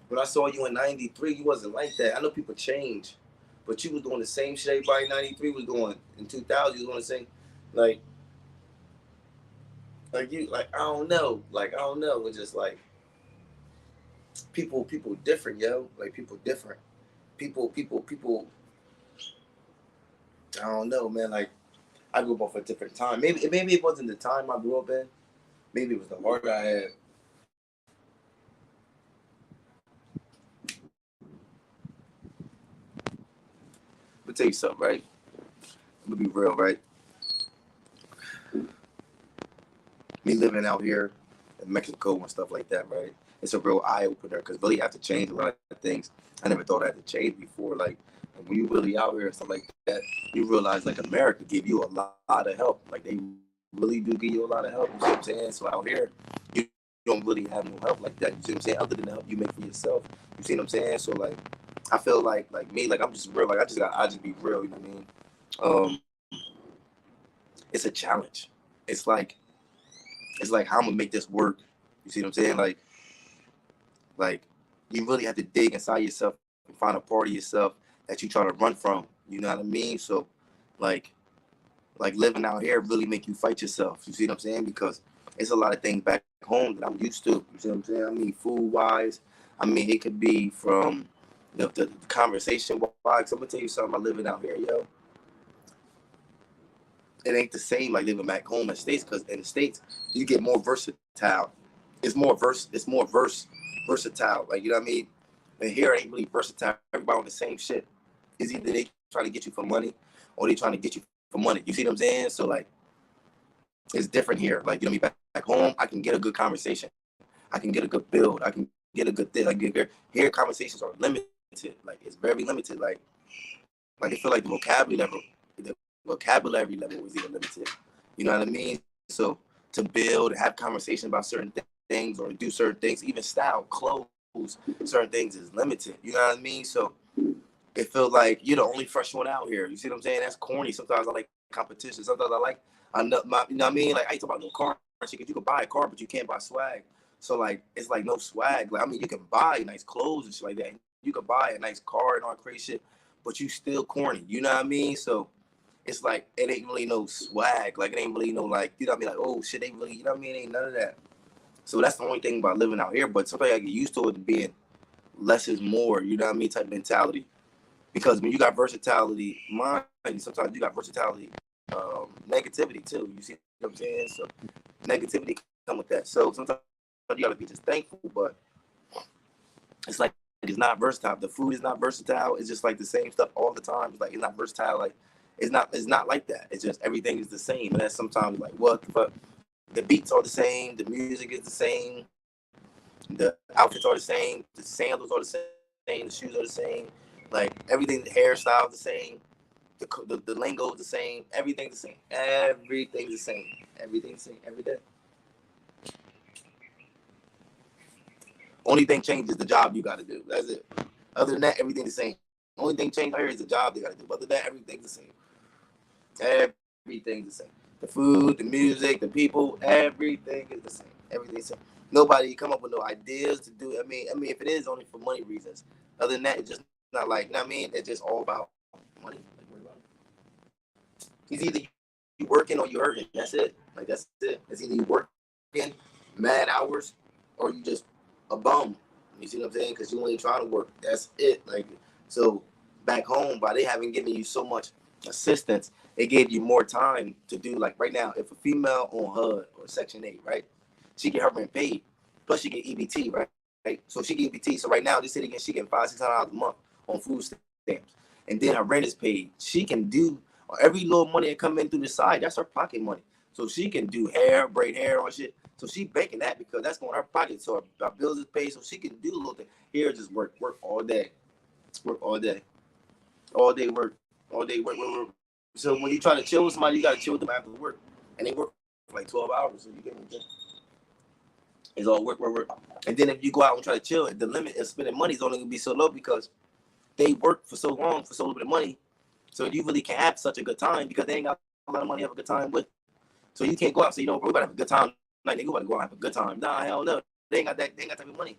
when I saw you in '93, you wasn't like that. I know people change, but you was doing the same shit everybody in '93 was doing. In 2000, you was doing the same. Like you, like I don't know. It's just like people different, yo. Like people different. People. I don't know, man. Like I grew up off a different time. Maybe it wasn't the time I grew up in. Maybe it was the heart I had. Let me tell you something, right? I'm gonna be real, right? Me living out here in Mexico and stuff like that, right? It's a real eye opener because really have to change a lot of things. I never thought I had to change before. Like when you really out here and stuff like that, you realize like America give you a lot of help. Like they really do give you a lot of help. You see what I'm saying? So out here, you don't really have no help like that. You see what I'm saying? Other than the help you make for yourself. You see what I'm saying? So like, I feel like me, like I'm just real. Like I just be real. You know what I mean? It's a challenge. It's like how I'm gonna make this work. You see what I'm saying? Like you really have to dig inside yourself and find a part of yourself that you try to run from. You know what I mean? So like living out here really make you fight yourself. You see what I'm saying? Because it's a lot of things back home that I'm used to. You see what I'm saying? I mean, food wise. I mean, it could be from the conversation wise. I'm gonna tell you something about living out here, yo. It ain't the same like living back home in the States, because in the States you get more versatile. It's more versatile. Like, you know what I mean? And here it ain't really versatile. Everybody on the same shit. It's either they trying to get you for money or they trying to get you for money. You see what I'm saying? So like it's different here. Like, you know what I mean? Back home, I can get a good conversation. I can get a good build. I can get a good thing. Like here conversations are limited. Like it's very limited. Like I feel like the vocabulary level is even limited. You know what I mean? So to build and have conversations about certain things or do certain things, even style, clothes, certain things is limited. You know what I mean? So it feels like you're the only fresh one out here. You see what I'm saying? That's corny. Sometimes I like competition. Sometimes I like, you know what I mean? Like I ain't talking about no car shit, because you can buy a car, but you can't buy swag. So like, it's like no swag. Like, I mean, you can buy nice clothes and shit like that. You can buy a nice car and all crazy shit, but you still corny. You know what I mean? So it's like, it ain't really no swag. Like, it ain't really no, like, you know what I mean? Like, oh, shit, they really, you know what I mean? It ain't none of that. So that's the only thing about living out here. But sometimes I get used to it being less is more, you know what I mean, type mentality. Because when you got versatility, sometimes you got versatility, negativity too. You see what I'm saying? So negativity come with that. So sometimes you gotta be just thankful, but it's like it's not versatile. The food is not versatile. It's just like the same stuff all the time. It's like it's not versatile. Like it's not like that. It's just everything is the same. And that's sometimes like what the fuck. The beats are the same. The music is the same. The outfits are the same. The sandals are the same. The shoes are the same. Like everything, the hairstyle is the same. The lingo is the same. Everything's the same. Everything's the same. Everything's the same every day. Only thing changes the job you got to do. That's it. Other than that, everything's the same. Only thing changed here is the job they got to do. Other than that, everything's the same. Everything's the same. The food, the music, the people, everything is the same. Everything's the same. Nobody come up with no ideas to do. I mean, if it is only for money reasons. Other than that, it's just not like, you know what I mean? It's just all about money. It's either you working or you hurting. That's it. Like, that's it. It's either you working mad hours or you just a bum. You see what I'm saying? Because you ain't trying to work. That's it. Like, so back home, by they haven't given you so much assistance, it gave you more time to do. Like right now, if a female on HUD or Section 8, right, she get her rent paid, plus she get EBT, right? So she get EBT. So right now, this city, she getting $500-$600 a month on food stamps, and then her rent is paid. She can do every little money that come in through the side. That's her pocket money. So she can do hair, braid hair on shit. So she banking that because that's going in her pocket. So her bills is paid. So she can do a little thing. Here, just work all day, work all day work. So when you try to chill with somebody, you got to chill with them after work, and they work for like 12 hours. So you get it. It's all work. And then if you go out and try to chill, the limit of spending money is only gonna be so low because they work for so long for so little bit of money, so you really can't have such a good time because they ain't got a lot of money to have a good time with. So you can't go out and say, you know, bro, we gotta have a good time. Like, nigga, we gotta go out and have a good time. Nah, hell no. They ain't got that. They ain't got that type of money.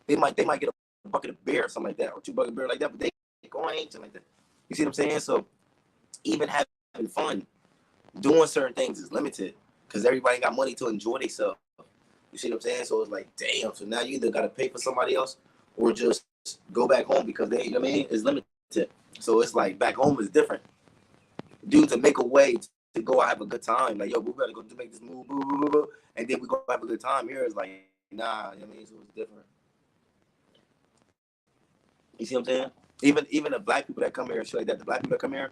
They might get a bucket of beer or something like that, or 2 buckets of beer like that, but they ain't going anything like that. You see what I'm saying? So even having fun, doing certain things is limited because everybody got money to enjoy themselves. You see what I'm saying? So it's like, damn. So now you either gotta pay for somebody else or just go back home because they, you know what I mean? It's limited. So it's like back home is different. Dude, to make a way to go out have a good time. Like, yo, we gotta go to make this move, boo, boo, boo, boo, and then we go have a good time. Here it's like, nah, you know what I mean? So it's different. You see what I'm saying? Even the black people that come here and shit like that, the black people that come here,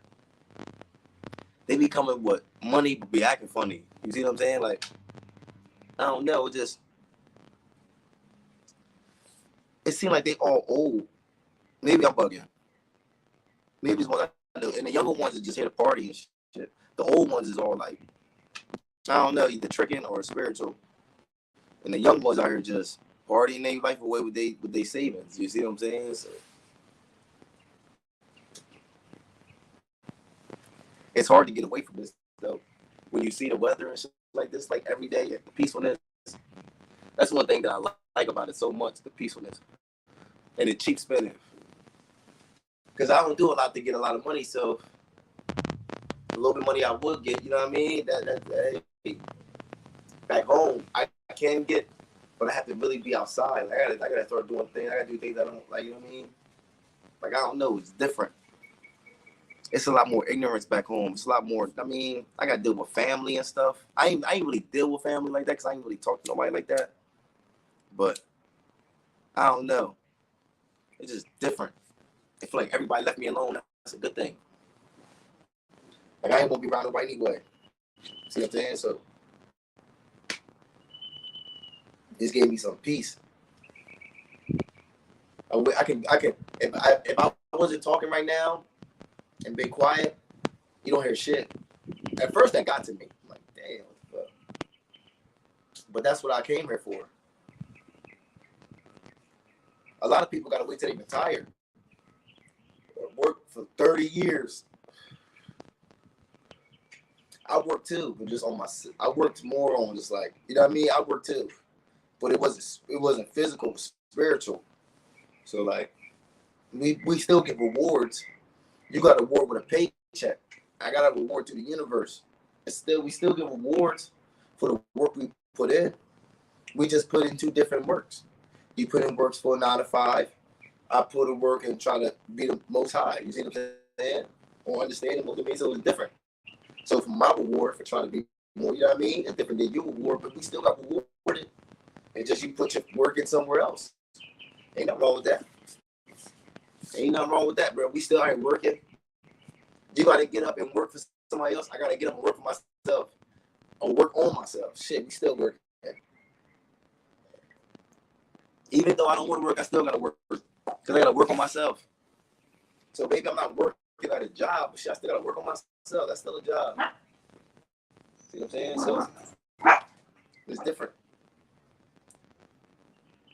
they be coming with money but be acting funny. You see what I'm saying? Like, I don't know, it seems like they all old. Maybe I'm bugging. Maybe it's one I know. And the younger ones are just here to party and shit. The old ones is all like, I don't know, either tricking or spiritual. And the young ones out here just partying their life away with they savings. You see what I'm saying? So it's hard to get away from this though. When you see the weather and shit like this, like every day, the peacefulness. That's one thing that I like about it so much, the peacefulness. And the cheap spending. Because I don't do a lot to get a lot of money, so a little bit of money I would get, you know what I mean? That back home, I can get, but I have to really be outside. Like, I gotta start doing things. I gotta do things I don't like, you know what I mean? Like, I don't know, it's different. It's a lot more ignorance back home. It's a lot more, I mean, I gotta deal with family and stuff. I ain't really deal with family like that because I ain't really talk to nobody like that. But I don't know. It's just different. I feel like everybody left me alone. That's a good thing. Like, I ain't gonna be around nobody anyway. See what I'm saying? So this gave me some peace. I can if I wasn't talking right now and being quiet, you don't hear shit. At first that got to me. I'm like, damn, what the fuck? But that's what I came here for. A lot of people gotta wait till they retire. Work for 30 years. I worked too, but just on my. I worked more on just like, you know what I mean. I worked too, but it wasn't physical, it was spiritual. So like, we still get rewards. You got a reward with a paycheck. I got a reward to the universe. We still get rewards for the work we put in. We just put in 2 different works. You put in works for a 9 to 5. I put in work and try to be the most high. You see what I'm saying? Or understanding what it means. So it's different. So for my reward for trying to be more, you know what I mean? It's different than your reward, but we still got rewarded. And just you put your work in somewhere else. Ain't nothing wrong with that. Ain't nothing wrong with that, bro. We still ain't working. You gotta get up and work for somebody else. I gotta get up and work for myself. Or work on myself. Shit, we still working. Even though I don't want to work, I still gotta work. Because I gotta work on myself. So maybe I'm not working at a job, but shit, I still gotta work on myself. That's still a job. See what I'm saying? So it's different.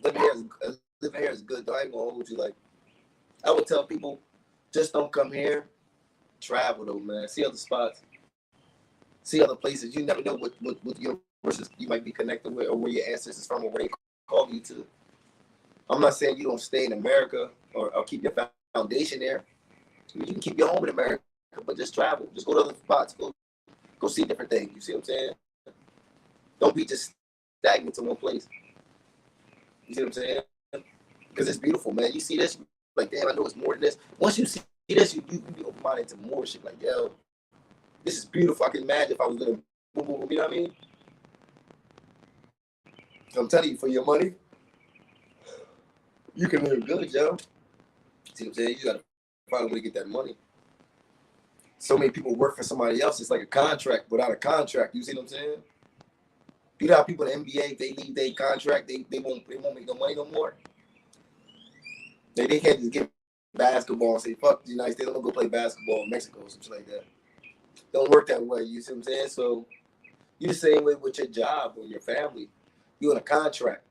Living here is good though. I ain't gonna hold you. Like, I would tell people, just don't come here. Travel though, man. See other spots. See other places. You never know what your versus you might be connected with, or where your ancestors from, or where they call you to. I'm not saying you don't stay in America or keep your foundation there. You can keep your home in America, but just travel. Just go to other spots. Go see different things. You see what I'm saying? Don't be just stagnant to one place. You see what I'm saying? Because it's beautiful, man. You see this, like, damn, I know it's more than this. Once you see this, you be open-minded to more shit. Like, yo, this is beautiful. I can imagine if I was living, you know what I mean? So I'm telling you, for your money, you can live good, yo. See what I'm saying? You gotta find a way to get that money. So many people work for somebody else. It's like a contract without a contract. You see what I'm saying? You know how people in the NBA, if they leave their contract, they won't make no money no more. They can't just get basketball and say, fuck the United States, I'm gonna go play basketball in Mexico or something like that. Don't work that way, you see what I'm saying? So you're the same way with your job or your family. You're in a contract.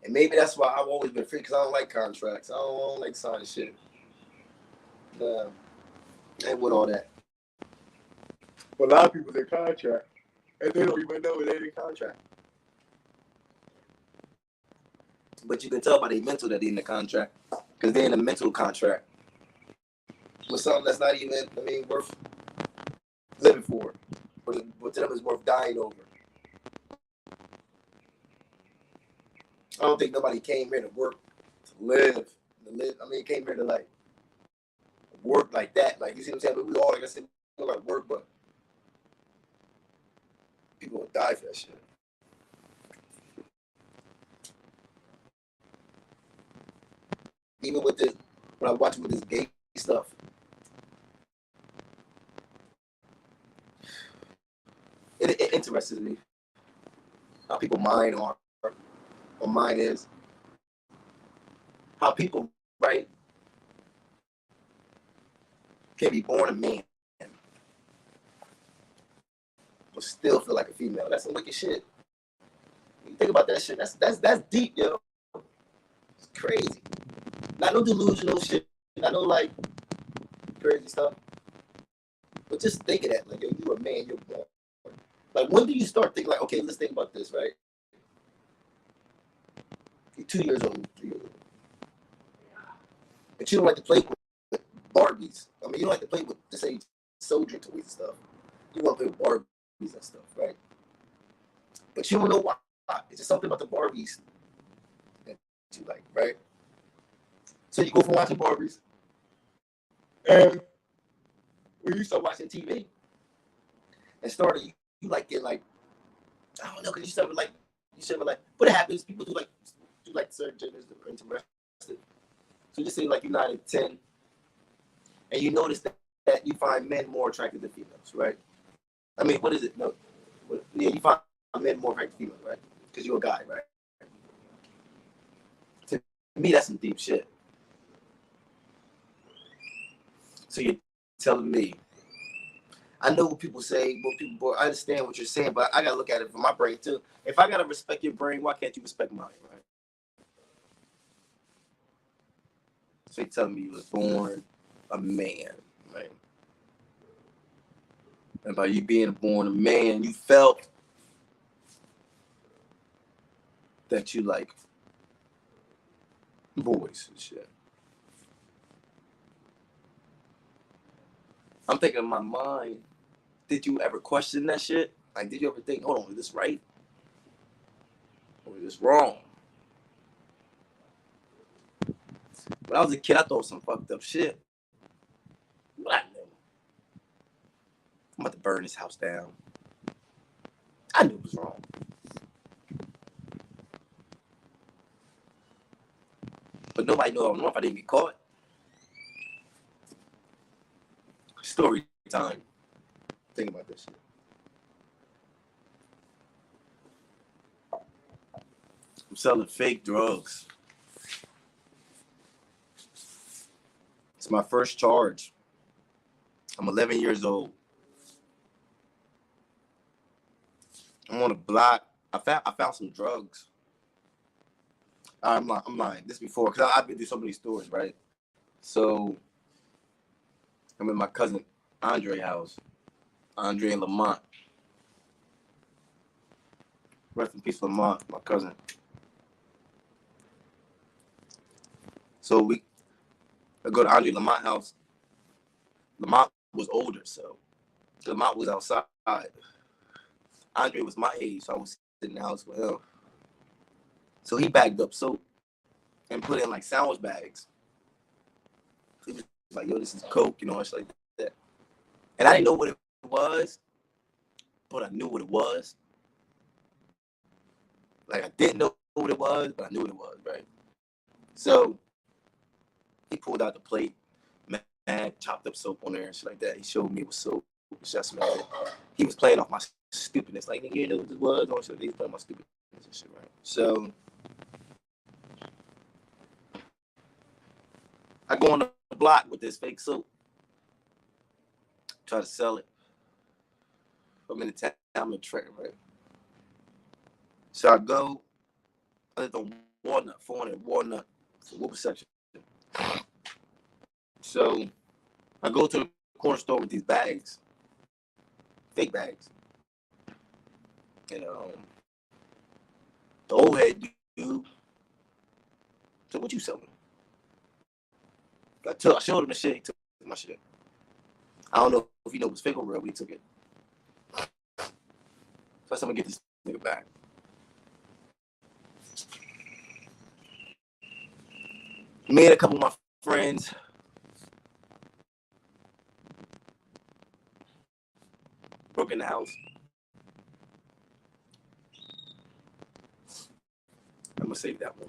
And maybe that's why I've always been free, because I don't like contracts. I don't like signing shit. Nah, ain't with all that. But a lot of people's in contract, and they don't even know they're in contract. But you can tell by their mental that they're in the contract, because they're in a mental contract with something that's not even, worth living for. But to them is worth dying over. I don't think nobody came here to work, to live. Came here to like work like that. Like, you see what I'm saying? But we all, like I said, we all got to work, but people will die for that shit. Even with this, when I watch with this gay stuff, it interests me how people mind are, or mind is, how people, right, can be born a man but still feel like a female. That's some wicked shit. When you think about that shit, that's deep, yo. It's crazy. Not no delusional shit. Not no like crazy stuff. But just think of that, like, yo, you're a man, you're born. Like, when do you start thinking, like, okay, let's think about this, right? You're 2 years old, 3 years old. But you don't like to play with Barbies. You don't like to play with, to say, soldier toys and stuff. You want to play with Barbies and stuff, right? But you don't know why. It's just something about the Barbies that you like, right? So you go from watching Barbies, and when you start watching TV, and started, you like get like, I don't know, because you should like, what happens, people do like certain genders that are interested. So just say like you're 9 and 10, and you notice that you find men more attractive than females, right? What is it? No, yeah, you find men more attractive than females, right? Because you're a guy, right? To me, that's some deep shit. So you're telling me, I know what people say, I understand what you're saying, but I gotta look at it from my brain too. If I gotta respect your brain, why can't you respect mine, right? So you're telling me you was born a man, right? And by you being born a man, you felt that you like boys and shit. I'm thinking in my mind, did you ever question that shit? Like, did you ever think, hold on, is this right? Or is this wrong? When I was a kid, I thought some fucked up shit. But I knew. I'm about to burn this house down. I knew it was wrong. But nobody knew I was wrong if I didn't get caught. Story time. Think about this shit. I'm selling fake drugs. It's my first charge. I'm 11 years old. I'm on a block. I found some drugs. I'm lying. This before, because I've been through so many stores, right? So I'm in my cousin Andre's house. Andre and Lamont. Rest in peace, Lamont, my cousin. So I go to Andre and Lamont's house. Lamont was older, so Lamont was outside. Andre was my age, so I was sitting in the house with him. So he bagged up soap and put in like sandwich bags. He was like, yo, this is coke, it's like that. And I didn't know what it was, but I knew what it was. Like, I didn't know what it was, but I knew what it was, right? So he pulled out the plate, mad, chopped up soap on there and shit like that. He showed me what soap. Just smelled it. He was playing off my stupidness. Like, nigga, you know what this was? Don't show these playing my stupidness and shit, right? So I go on the block with this fake soap, try to sell it. I'm in the town, I'm in Trenton, right? So I go, I lived on Walnut, 400 Walnut, Wilbur section. So I go to the corner store with these bags, fake bags. And the old head dude said, "What you selling?" I showed him the shit. He took my shit. I don't know if he know it was fake or real, but he took it. So I said, "I'm gonna get this nigga back." Me and a couple of my friends broke in the house. I'm gonna save that one.